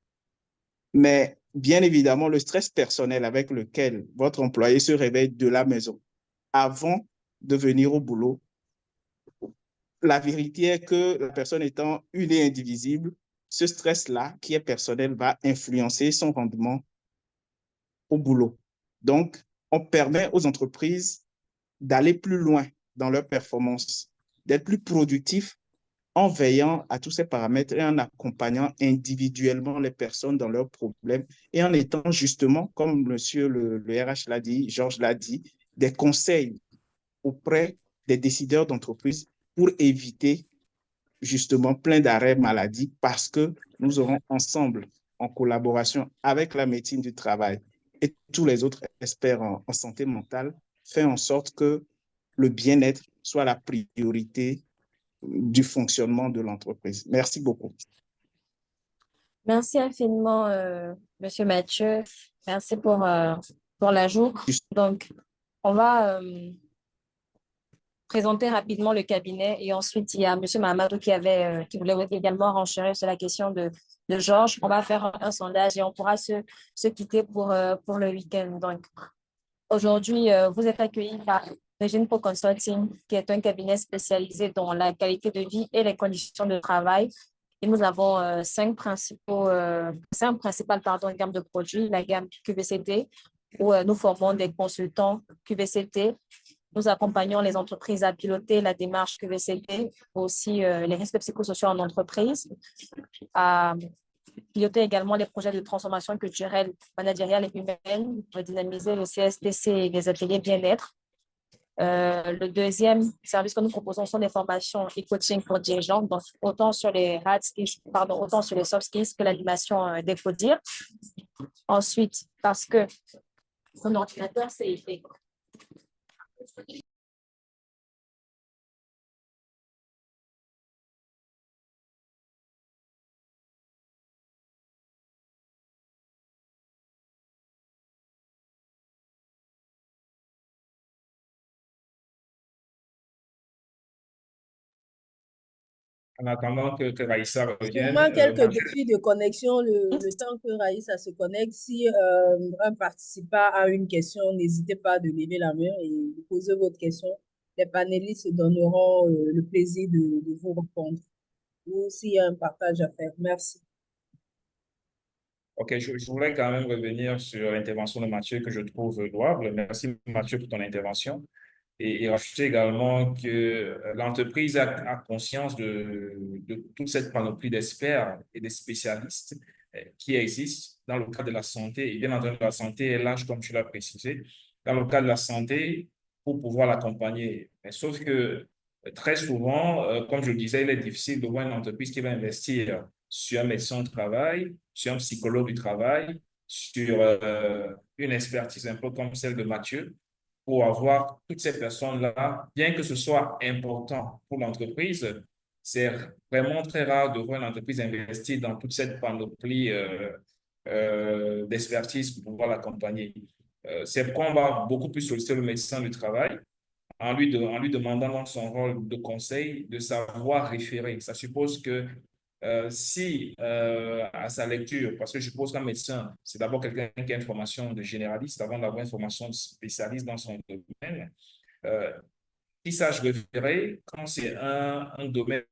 Mais bien évidemment, le stress personnel avec lequel votre employé se réveille de la maison avant de venir au boulot, la vérité est que la personne étant une et indivisible, ce stress-là, qui est personnel, va influencer son rendement au boulot. Donc, on permet aux entreprises d'aller plus loin dans leur performance, d'être plus productifs en veillant à tous ces paramètres et en accompagnant individuellement les personnes dans leurs problèmes et en étant justement, comme monsieur le RH l'a dit, Georges l'a dit, des conseils auprès des décideurs d'entreprise pour éviter justement plein d'arrêts maladie parce que nous aurons ensemble, en collaboration avec la médecine du travail et tous les autres experts en santé mentale, fait en sorte que le bien-être soit la priorité du fonctionnement de l'entreprise. Merci beaucoup. Merci infiniment, Monsieur Mathieu. Merci pour l'ajout. Donc, on va présenter rapidement le cabinet et ensuite, il y a Monsieur Mahamadou qui voulait également renchérir sur la question de Georges. On va faire un sondage et on pourra se quitter pour le week-end. Donc, aujourd'hui, vous êtes accueillis par Régine Pro Consulting, qui est un cabinet spécialisé dans la qualité de vie et les conditions de travail. Et nous avons cinq principales gammes de produits, la gamme QVCT, où nous formons des consultants QVCT. Nous accompagnons les entreprises à piloter la démarche QVCT, aussi les risques psychosociaux en entreprise, à piloter également les projets de transformation culturelle, managériale et humaine, pour dynamiser le CSTC et les ateliers bien-être. Le deuxième service que nous proposons sont des formations et coaching pour dirigeants, donc autant sur les autant sur les soft skills que l'animation des CODIR. Ensuite, parce que mon ordinateur s'est éteint. En attendant que Raïssa revienne. Sûrement quelques défis de connexion, le temps que Raïssa se connecte. Si un participant a une question, n'hésitez pas de lever la main et de poser votre question. Les panélistes se donneront le plaisir de vous répondre. Ou s'il y a un partage à faire. Merci. OK, je voulais quand même revenir sur l'intervention de Mathieu que je trouve louable. Merci Mathieu pour ton intervention. Et rajouter également que l'entreprise a conscience de toute cette panoplie d'experts et de spécialistes qui existent dans le cadre de la santé. Et bien entendu, la santé est large, comme tu l'as précisé, dans le cadre de la santé pour pouvoir l'accompagner. Sauf que très souvent, comme je le disais, il est difficile de voir une entreprise qui va investir sur un médecin du travail, sur un psychologue du travail, sur une expertise un peu comme celle de Mathieu, pour avoir toutes ces personnes-là, bien que ce soit important pour l'entreprise, c'est vraiment très rare de voir une entreprise investir dans toute cette panoplie d'expertise pour pouvoir l'accompagner. C'est pourquoi on va beaucoup plus solliciter le médecin du travail en lui demandant dans son rôle de conseil de savoir référer. Ça suppose que si à sa lecture, parce que je suppose qu'un médecin, c'est d'abord quelqu'un qui a une formation de généraliste avant d'avoir une formation de spécialiste dans son domaine, euh, qu'il sache référer quand c'est un domaine.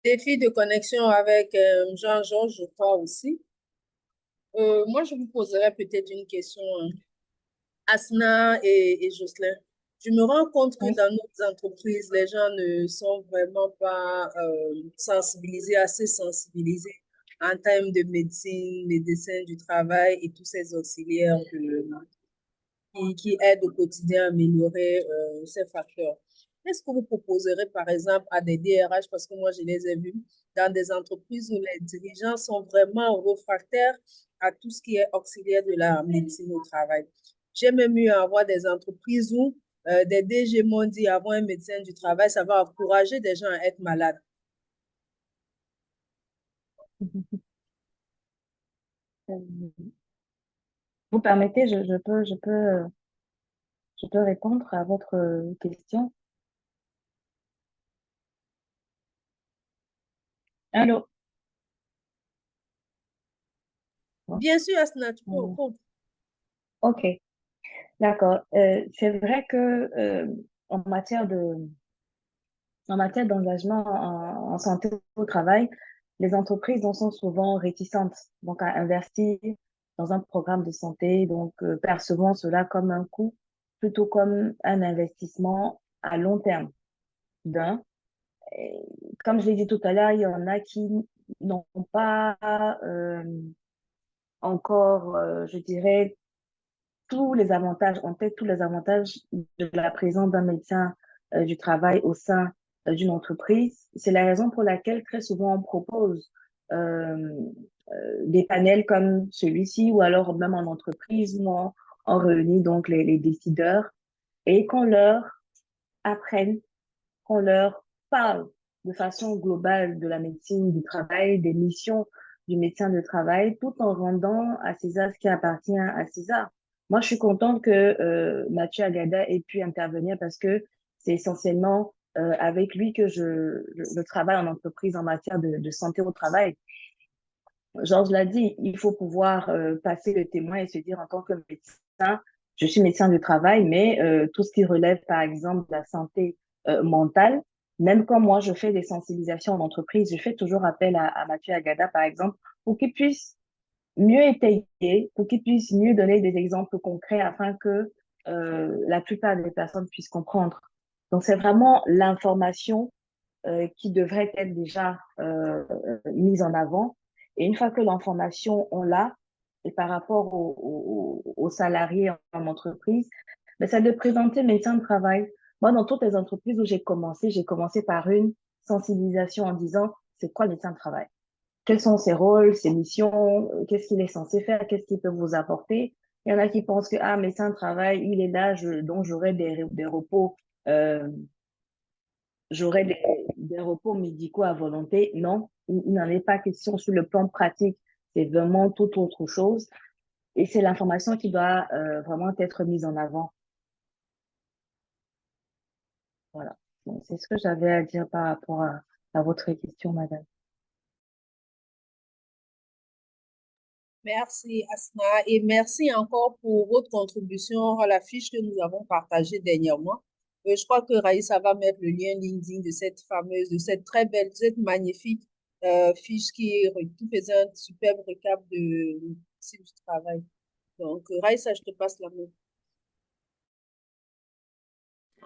Défi de connexion avec Jean-Georges, je crois aussi. Moi, je vous poserais peut-être une question, Asna et Jocelyn. Je me rends compte que Oui. dans nos entreprises, les gens ne sont vraiment pas sensibilisés, assez sensibilisés en termes de médecine, médecins du travail et tous ces auxiliaires qui aident au quotidien à améliorer ces facteurs. Qu'est-ce que vous proposerez, par exemple, à des DRH, parce que moi, je les ai vus, dans des entreprises où les dirigeants sont vraiment réfractaires à tout ce qui est auxiliaire de la médecine au travail. J'ai même eu à avoir des entreprises où des DG m'ont dit, avoir un médecin du travail, ça va encourager des gens à être malades. Vous permettez, je peux répondre à votre question. Allô? Bien sûr, Asna, tu peux répondre. Ok, d'accord. C'est vrai que en matière d'engagement en santé au travail, les entreprises en sont souvent réticentes donc à investir dans un programme de santé, donc percevant cela comme un coût plutôt comme un investissement à long terme. D'un, et comme je l'ai dit tout à l'heure, il y en a qui n'ont pas encore, je dirais, tous les avantages, en tête tous les avantages de la présence d'un médecin du travail au sein d'une entreprise. C'est la raison pour laquelle très souvent on propose euh, des panels comme celui-ci ou alors même en entreprise où on réunit donc les décideurs et qu'on leur apprenne, qu'on leur parle de façon globale de la médecine du travail, des missions du médecin de travail, tout en rendant à César ce qui appartient à César. Moi, je suis contente que Mathieu Agada ait pu intervenir parce que c'est essentiellement avec lui que je travaille en entreprise en matière de santé au travail. Georges l'a dit, il faut pouvoir passer le témoin et se dire en tant que médecin, je suis médecin du travail, mais tout ce qui relève, par exemple, de la santé mentale, même quand moi je fais des sensibilisations en entreprise, je fais toujours appel à Mathieu Agada, par exemple, pour qu'il puisse mieux étayer, pour qu'il puisse mieux donner des exemples concrets afin que la plupart des personnes puissent comprendre. Donc, c'est vraiment l'information qui devrait être déjà mise en avant. Et une fois que l'information, on l'a, et par rapport aux salariés en entreprise, ben, c'est de présenter médecin de travail. Moi, dans toutes les entreprises où j'ai commencé par une sensibilisation en disant, c'est quoi le médecin de travail? Quels sont ses rôles, ses missions, qu'est-ce qu'il est censé faire, qu'est-ce qu'il peut vous apporter? Il y en a qui pensent que, ah, médecin de travail, il est là, donc j'aurai des repos, j'aurai des repos médicaux à volonté. Non, il n'en est pas question sur le plan pratique. C'est vraiment tout autre chose. Et c'est l'information qui doit vraiment être mise en avant. Voilà. Donc, c'est ce que j'avais à dire par rapport à votre question, madame. Merci, Asna, et merci encore pour votre contribution à la fiche que nous avons partagée dernièrement. Je crois que Raïssa va mettre le lien LinkedIn de cette fameuse, de cette très belle, de cette magnifique fiche qui faisait un superbe récap du travail. Donc, Raïssa, je te passe la main.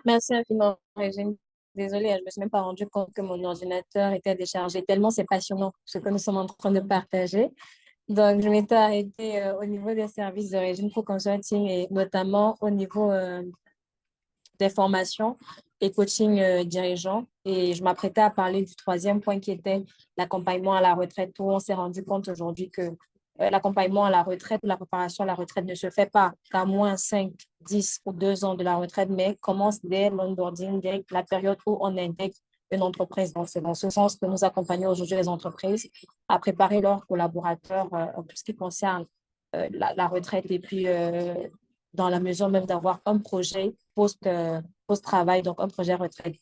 Merci infiniment, Régine. Désolée, je ne me suis même pas rendu compte que mon ordinateur était déchargé, tellement c'est passionnant ce que nous sommes en train de partager. Donc, je m'étais arrêtée au niveau des services de Régine pour Consulting et notamment au niveau des formations et coaching dirigeants. Et je m'apprêtais à parler du troisième point qui était l'accompagnement à la retraite où on s'est rendu compte aujourd'hui que l'accompagnement à la retraite, la préparation à la retraite ne se fait pas qu'à moins 5, 10 ou 2 ans de la retraite, mais commence dès l'onboarding, dès la période où on intègre une entreprise. Donc, c'est dans ce sens que nous accompagnons aujourd'hui les entreprises à préparer leurs collaborateurs en tout ce qui concerne la retraite et puis dans la mesure même d'avoir un projet post-travail, donc un projet retraite.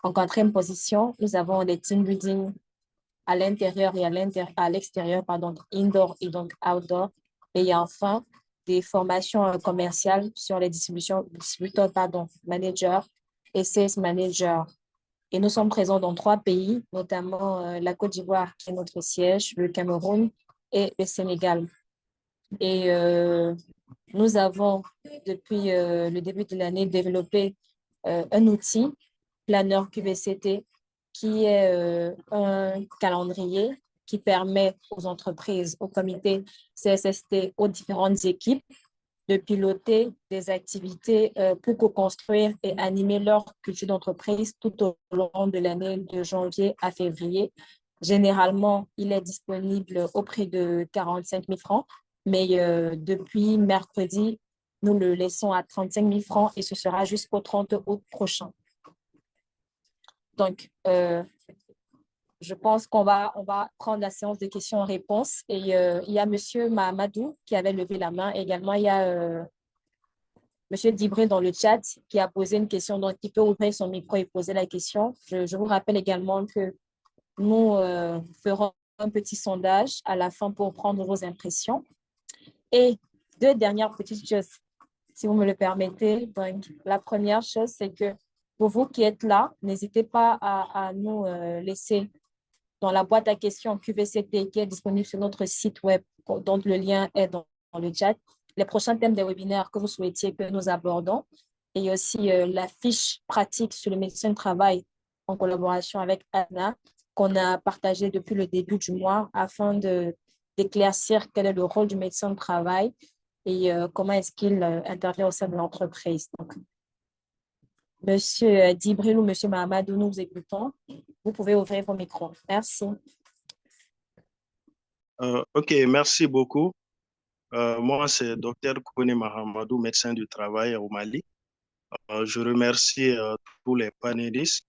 En quatrième position, nous avons les team building à l'intérieur et à l'extérieur, pardon, indoor et donc outdoor. Et enfin, des formations commerciales sur les distributeurs, managers et sales managers. Et nous sommes présents dans 3 pays, notamment la Côte d'Ivoire, qui est notre siège, le Cameroun et le Sénégal. Et nous avons, depuis le début de l'année, développé un outil, Planner QVCT, qui est un calendrier qui permet aux entreprises, aux comités CSST, aux différentes équipes de piloter des activités pour co-construire et animer leur culture d'entreprise tout au long de l'année de janvier à février. Généralement, il est disponible au prix de 45 000 francs, mais depuis mercredi, nous le laissons à 35 000 francs et ce sera jusqu'au 30 août prochain. Donc, je pense qu'on va prendre la séance de questions-réponses. Et il y a M. Mahamadou qui avait levé la main. Également, il y a M. Dibré dans le chat qui a posé une question. Donc, il peut ouvrir son micro et poser la question. Je vous rappelle également que nous ferons un petit sondage à la fin pour prendre vos impressions. Et 2 dernières petites choses, si vous me le permettez. Donc, la première chose, c'est que pour vous qui êtes là, n'hésitez pas à nous laisser dans la boîte à questions QVCT qui est disponible sur notre site web, dont le lien est dans le chat, les prochains thèmes des webinaires que vous souhaitiez que nous abordons, et aussi la fiche pratique sur le médecin du travail en collaboration avec Anna, qu'on a partagée depuis le début du mois afin d'éclaircir quel est le rôle du médecin du travail et comment est-ce qu'il intervient au sein de l'entreprise. Donc, Monsieur Dibril ou Monsieur Mahamadou, nous vous écoutons. Vous pouvez ouvrir vos micros. Merci. OK, merci beaucoup. Moi, c'est Dr Kone Mahamadou, médecin du travail au Mali. Je remercie tous les panélistes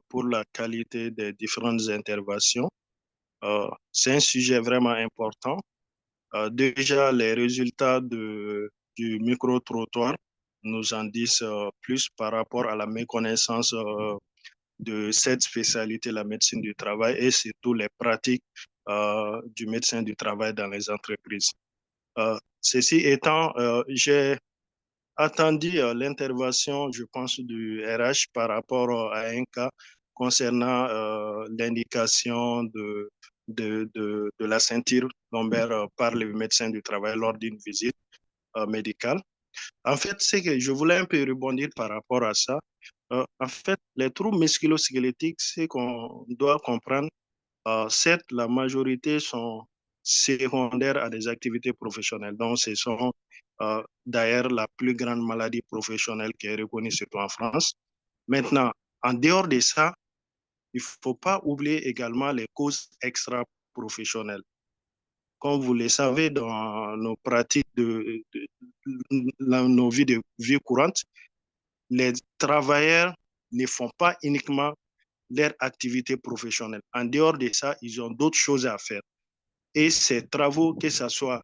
pour la qualité des différentes interventions. C'est un sujet vraiment important. Déjà, les résultats du micro-trottoir nous en disent plus par rapport à la méconnaissance de cette spécialité, la médecine du travail, et surtout les pratiques du médecin du travail dans les entreprises. Ceci étant, j'ai attendu l'intervention, je pense, du RH par rapport à un cas concernant l'indication de la ceinture lombaire par le médecin du travail lors d'une visite médicale. En fait, c'est que je voulais un peu rebondir par rapport à ça. En fait, les troubles musculo-squelettiques, c'est qu'on doit comprendre, certes, la majorité sont secondaires à des activités professionnelles. Donc, ce sont d'ailleurs la plus grande maladie professionnelle qui est reconnue surtout en France. Maintenant, en dehors de ça, il ne faut pas oublier également les causes extra-professionnelles. Comme vous le savez, dans nos pratiques nos vies de vie courante, les travailleurs ne font pas uniquement leur activité professionnelle. En dehors de ça, ils ont d'autres choses à faire. Et ces travaux, que ce soit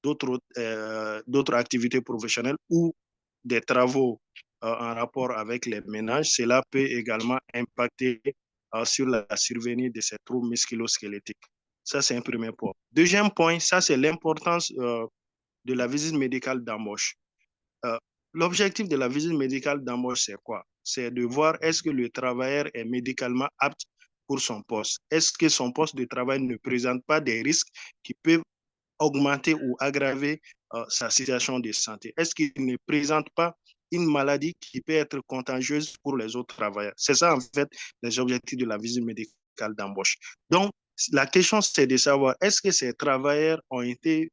d'autres activités professionnelles ou des travaux en rapport avec les ménages, cela peut également impacter sur la survenue de ces troubles musculo-squelettiques. Ça, c'est un premier point. Deuxième point, ça, c'est l'importance de la visite médicale d'embauche. L'objectif de la visite médicale d'embauche, c'est quoi? C'est de voir est-ce que le travailleur est médicalement apte pour son poste. Est-ce que son poste de travail ne présente pas des risques qui peuvent augmenter ou aggraver sa situation de santé? Est-ce qu'il ne présente pas une maladie qui peut être contagieuse pour les autres travailleurs? C'est ça, en fait, les objectifs de la visite médicale d'embauche. Donc, la question, c'est de savoir est-ce que ces travailleurs ont été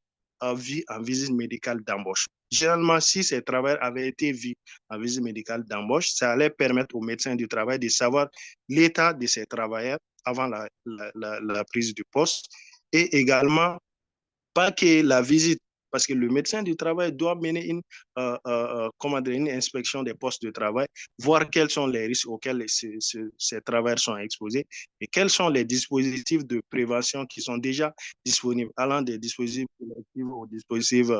vus en visite médicale d'embauche? Généralement, si ces travailleurs avaient été vus en visite médicale d'embauche, ça allait permettre aux médecins du travail de savoir l'état de ces travailleurs avant la prise du poste et également pas que la visite, parce que le médecin du travail doit mener comment dire, une inspection des postes de travail, voir quels sont les risques auxquels ces travailleurs sont exposés et quels sont les dispositifs de prévention qui sont déjà disponibles, allant des dispositifs collectifs aux dispositifs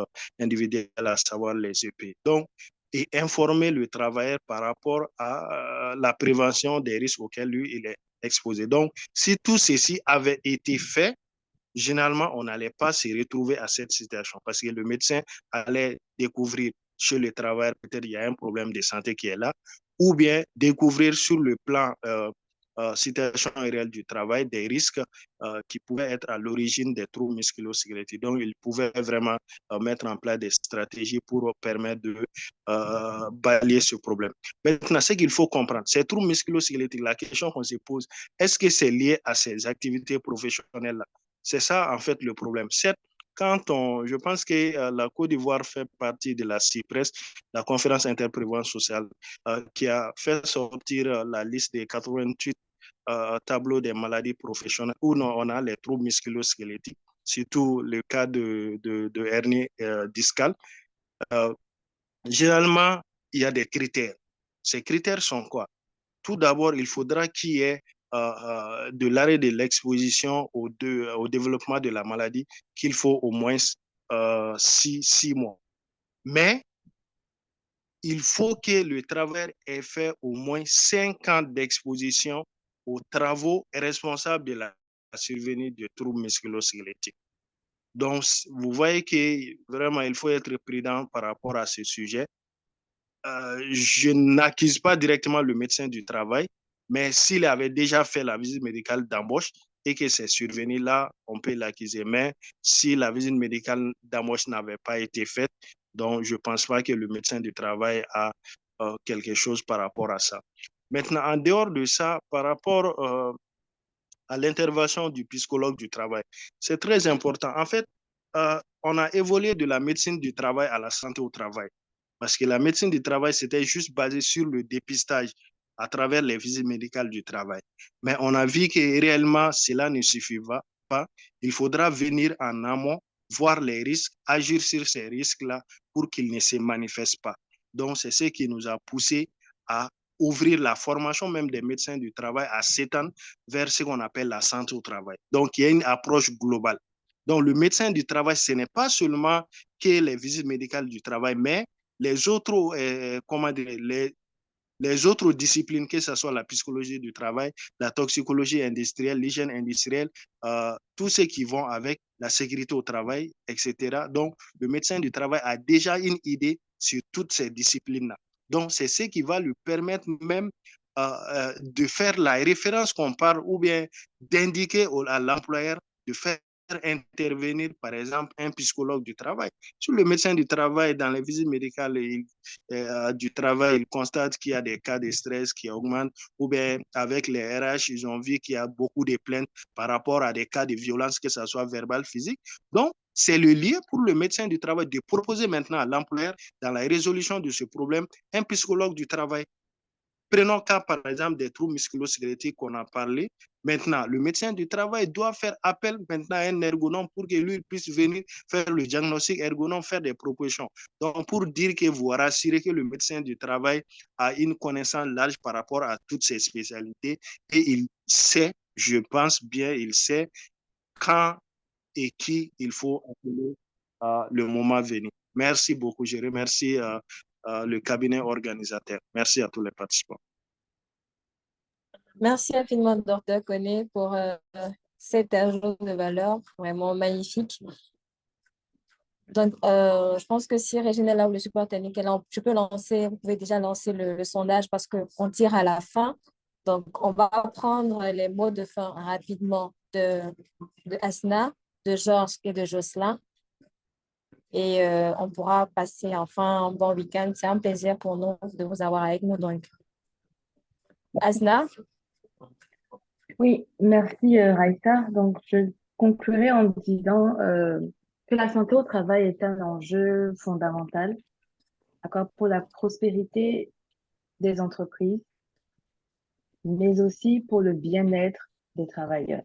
individuels, à savoir les EP. Donc, et informer le travailleur par rapport à la prévention des risques auxquels lui, il est exposé. Donc, si tout ceci avait été fait, généralement, on n'allait pas se retrouver à cette situation parce que le médecin allait découvrir chez le travailleur, peut-être il y a un problème de santé qui est là, ou bien découvrir sur le plan situation réelle du travail des risques qui pouvaient être à l'origine des troubles musculo-squelettiques. Donc, il pouvait vraiment mettre en place des stratégies pour permettre de balayer ce problème. Maintenant, ce qu'il faut comprendre, ces troubles musculo-squelettiques, la question qu'on se pose, est-ce que c'est lié à ces activités professionnelles-là? C'est ça, en fait, le problème. Certes, je pense que la Côte d'Ivoire fait partie de la CIPRES, la conférence interprévention sociale, qui a fait sortir la liste des 88 tableaux des maladies professionnelles où on a les troubles musculo-squelettiques, surtout le cas de hernie discale. Généralement, il y a des critères. Ces critères sont quoi? Tout d'abord, il faudra qu'il y ait de l'arrêt de l'exposition au développement de la maladie, qu'il faut au moins 6 mois. Mais il faut que le travailleur ait fait au moins 5 ans d'exposition aux travaux responsables de la survenue de troubles musculo-squelettiques. Donc, vous voyez que vraiment, il faut être prudent par rapport à ce sujet. Je n'accuse pas directement le médecin du travail, mais s'il avait déjà fait la visite médicale d'embauche et que c'est survenu là, on peut l'accuser. Mais si la visite médicale d'embauche n'avait pas été faite, donc je ne pense pas que le médecin du travail a quelque chose par rapport à ça. Maintenant, en dehors de ça, par rapport à l'intervention du psychologue du travail, c'est très important. En fait, on a évolué de la médecine du travail à la santé au travail. Parce que la médecine du travail, c'était juste basé sur le dépistage à travers les visites médicales du travail. Mais on a vu que réellement, cela ne suffit pas. Il faudra venir en amont, voir les risques, agir sur ces risques-là pour qu'ils ne se manifestent pas. Donc, c'est ce qui nous a poussé à ouvrir la formation même des médecins du travail à s'étendre vers ce qu'on appelle la santé au travail. Donc, il y a une approche globale. Donc, le médecin du travail, ce n'est pas seulement que les visites médicales du travail, mais les autres, les autres disciplines, que ce soit la psychologie du travail, la toxicologie industrielle, l'hygiène industrielle, tous ceux qui vont avec la sécurité au travail, etc. Donc, le médecin du travail a déjà une idée sur toutes ces disciplines-là. Donc, c'est ce qui va lui permettre même de faire la référence qu'on parle ou bien d'indiquer à l'employeur de faire intervenir, par exemple, un psychologue du travail. Sur le médecin du travail, dans les visites médicales du travail, il constate qu'il y a des cas de stress qui augmentent, ou bien avec les RH, ils ont vu qu'il y a beaucoup de plaintes par rapport à des cas de violence, que ce soit verbal, physique. Donc, c'est le lieu pour le médecin du travail de proposer maintenant à l'employeur, dans la résolution de ce problème, un psychologue du travail. Prenons cas, par exemple, des troubles musculo-squelettiques qu'on a parlé. Maintenant, le médecin du travail doit faire appel maintenant à un ergonome pour que lui puisse venir faire le diagnostic ergonome, faire des propositions. Donc, pour dire que vous rassurez que le médecin du travail a une connaissance large par rapport à toutes ces spécialités et il sait, je pense bien, il sait quand et qui il faut appeler le moment venu. Merci beaucoup. Je remercie le cabinet organisateur. Merci à tous les participants. Merci infiniment, Dr. Koné, pour cet ajout de valeur vraiment magnifique. Donc, je pense que si Régine est là ou le support technique est là, je peux lancer, vous pouvez déjà lancer le sondage parce qu'on tire à la fin. Donc, on va prendre les mots de fin rapidement de Asna, de Georges et de Jocelyn. Et on pourra passer enfin un bon week-end. C'est un plaisir pour nous de vous avoir avec nous. Donc, Asna. Oui, merci Raïssa. Donc, je conclurai en disant que la santé au travail est un enjeu fondamental pour la prospérité des entreprises, mais aussi pour le bien-être des travailleurs.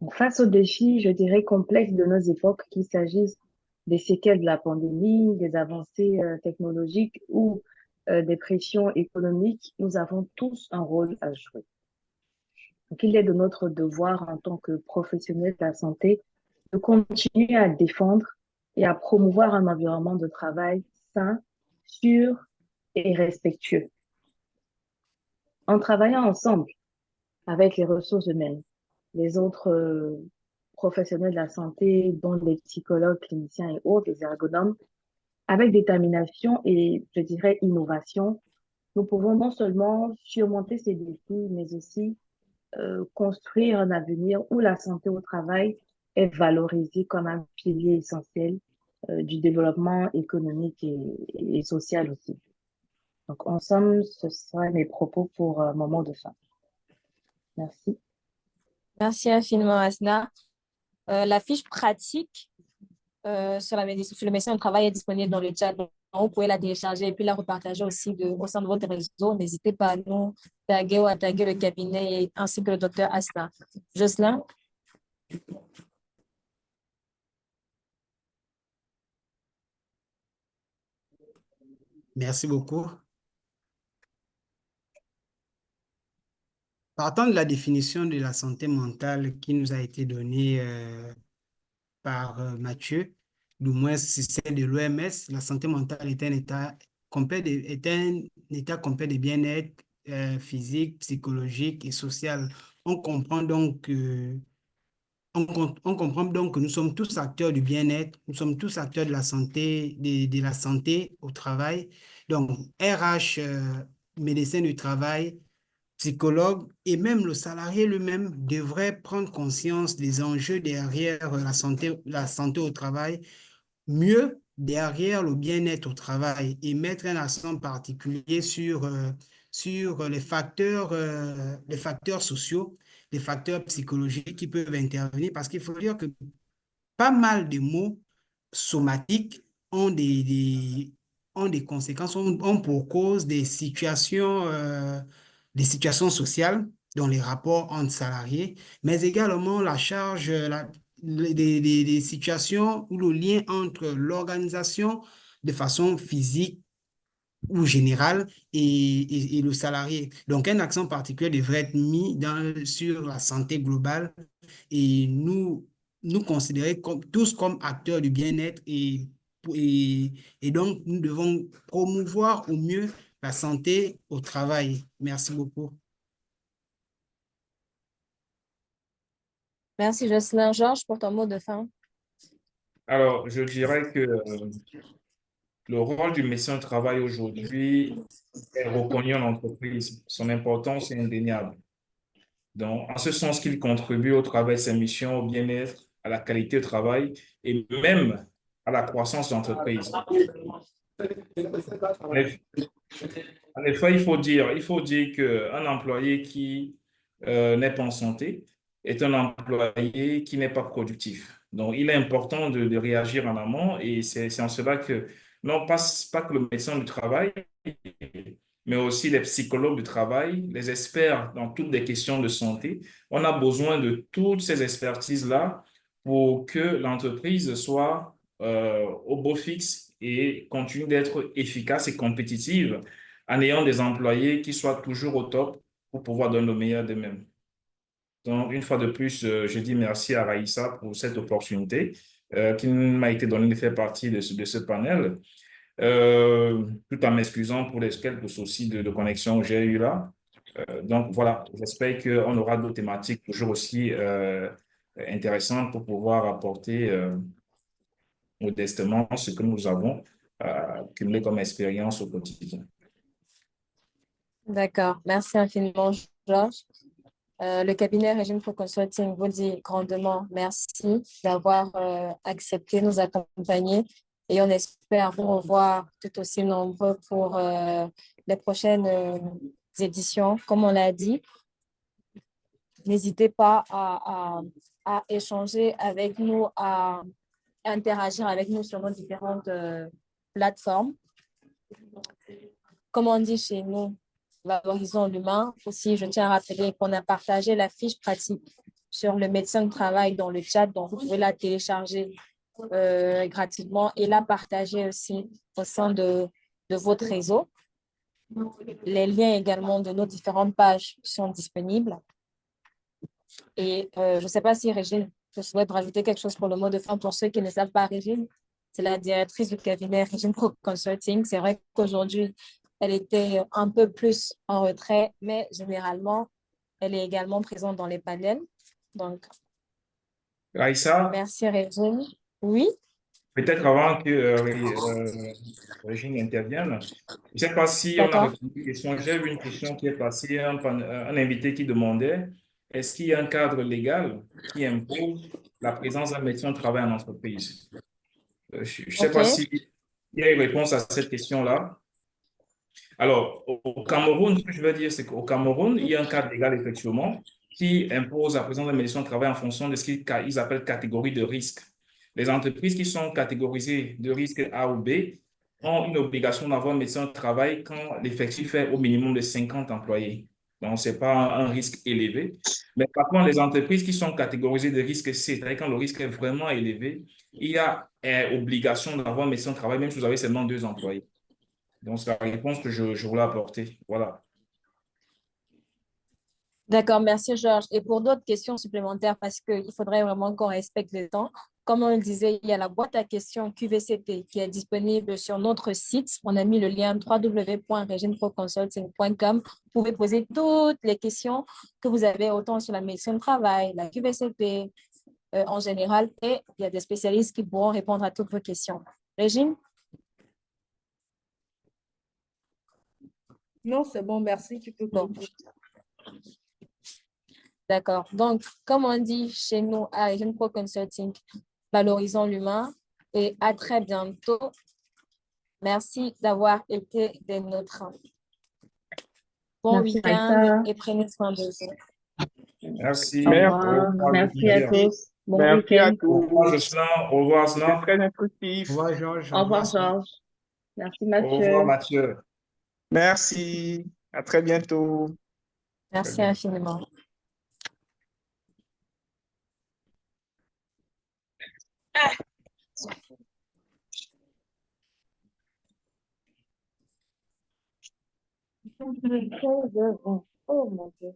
Donc, face aux défis, je dirais, complexes de nos époques, qu'il s'agisse des séquelles de la pandémie, des avancées technologiques ou des pressions économiques, nous avons tous un rôle à jouer. Donc, il est de notre devoir en tant que professionnels de la santé de continuer à défendre et à promouvoir un environnement de travail sain, sûr et respectueux. En travaillant ensemble avec les ressources humaines, les autres professionnels de la santé, dont les psychologues, cliniciens et autres, les ergonomes, avec détermination et, je dirais, innovation, nous pouvons non seulement surmonter ces défis, mais aussi construire un avenir où la santé au travail est valorisée comme un pilier essentiel du développement économique et social aussi. Donc, en somme, ce seraient mes propos pour mon mot de fin. Merci. Merci infiniment, Asna. La fiche pratique sur le médecin du travail est disponible dans le chat. Donc, vous pouvez la télécharger et puis la repartager aussi au sein de votre réseau. N'hésitez pas à nous taguer ou à taguer le cabinet ainsi que le docteur Asna. Jocelyn? Merci beaucoup. Partant de la définition de la santé mentale qui nous a été donnée par Mathieu, du moins si c'est de l'OMS, la santé mentale est un état complet de bien-être physique, psychologique et social. On comprend donc que on comprend donc que nous sommes tous acteurs du bien-être, nous sommes tous acteurs de la santé, de la santé au travail. Donc, RH, médecin du travail, psychologue et même le salarié lui-même devrait prendre conscience des enjeux derrière la santé au travail, mieux derrière le bien-être au travail et mettre un accent particulier sur les facteurs sociaux, les facteurs psychologiques qui peuvent intervenir parce qu'il faut dire que pas mal de mots somatiques ont ont des conséquences, ont pour cause des situations sociales dans les rapports entre salariés, mais également la charge, des situations ou le lien entre l'organisation de façon physique ou générale et le salarié. Donc, un accent particulier devrait être mis sur la santé globale et nous considérer tous comme acteurs du bien-être et, et donc nous devons promouvoir au mieux la santé au travail. Merci beaucoup. Merci, Jocelyn. Georges, pour ton mot de fin. Alors, je dirais que le rôle du médecin du travail aujourd'hui est reconnu en entreprise. Son importance est indéniable. Donc, en ce sens qu'il contribue au travail, ses missions, au bien-être, à la qualité du travail et même à la croissance de l'entreprise. En effet, il faut dire qu'un employé qui n'est pas en santé est un employé qui n'est pas productif. Donc, il est important de réagir en amont et c'est en cela que, non pas que le médecin du travail, mais aussi les psychologues du travail, les experts dans toutes les questions de santé. On a besoin de toutes ces expertises-là pour que l'entreprise soit au beau fixe et continue d'être efficace et compétitive en ayant des employés qui soient toujours au top pour pouvoir donner le meilleur d'eux-mêmes. Donc, une fois de plus, je dis merci à Raïssa pour cette opportunité qui m'a été donnée de faire partie de ce panel. Tout en m'excusant pour les quelques soucis de connexion que j'ai eu là. Donc voilà, j'espère qu'on aura d'autres thématiques toujours aussi intéressantes pour pouvoir apporter modestement ce que nous avons cumulé comme expérience au quotidien. D'accord. Merci infiniment, Georges. Le cabinet Régime Pro Consulting vous dit grandement merci d'avoir accepté de nous accompagner et on espère vous revoir tout aussi nombreux pour les prochaines éditions. Comme on l'a dit, n'hésitez pas à échanger avec nous, à interagir avec nous sur nos différentes plateformes. Comme on dit chez nous, valorisons l'humain. Aussi, je tiens à rappeler qu'on a partagé la fiche pratique sur le médecin du travail dans le chat, donc vous pouvez la télécharger gratuitement et la partager aussi au sein de votre réseau. Les liens également de nos différentes pages sont disponibles. Et je ne sais pas si Régine, je souhaite rajouter quelque chose pour le mot de fin. Pour ceux qui ne savent pas, Régine, c'est la directrice du cabinet Régine Pro Consulting. C'est vrai qu'aujourd'hui, elle était un peu plus en retrait, mais généralement, elle est également présente dans les panels. Donc, Raïssa, merci Régine. Oui, peut-être avant que Régine intervienne, je ne sais pas si on a d'accord. répondu à une question. J'ai vu une question qui est passée, un invité qui demandait, est-ce qu'il y a un cadre légal qui impose la présence d'un médecin au travail en entreprise? Je ne sais OK. pas s'il y a une réponse à cette question-là. Alors, au Cameroun, ce que je veux dire, c'est qu'au Cameroun, il y a un cadre légal, effectivement, qui impose la présence d'un médecin au travail en fonction de ce qu'ils appellent catégorie de risque. Les entreprises qui sont catégorisées de risque A ou B ont une obligation d'avoir un médecin au travail quand l'effectif est au minimum de 50 employés. Donc, ce n'est pas un risque élevé. Mais par contre, les entreprises qui sont catégorisées de risque C, c'est-à-dire quand le risque est vraiment élevé, il y a obligation d'avoir un médecin au travail, même si vous avez seulement 2 employés. Donc, c'est la réponse que je voulais apporter. Voilà. D'accord, merci Georges. Et pour d'autres questions supplémentaires, parce qu'il faudrait vraiment qu'on respecte le temps, comme on le disait, il y a la boîte à questions QVCT qui est disponible sur notre site. On a mis le lien www.regineproconsulting.com. Vous pouvez poser toutes les questions que vous avez, autant sur la médecine du travail, la QVCT en général, et il y a des spécialistes qui pourront répondre à toutes vos questions. Régine? Non, c'est bon, merci. Tu peux Bon. continuer. D'accord. Donc, comme on dit chez nous à Agent Pro Consulting, valorisons l'humain et à très bientôt. Merci d'avoir été des nôtres. Bon Merci, week-end Raïssa. et prenez soin de vous. Merci. Au Merci. revoir. Merci à tous. Bon Merci à week-end. Au revoir, tous. Jocelyn. Au revoir, C'était Aslan. très Au instructif. revoir, Georges. Au revoir, Georges. Merci, Au revoir, Mathieu. Mathieu. Merci. À très bientôt. Très Merci bien. infiniment. Oh mon Dieu.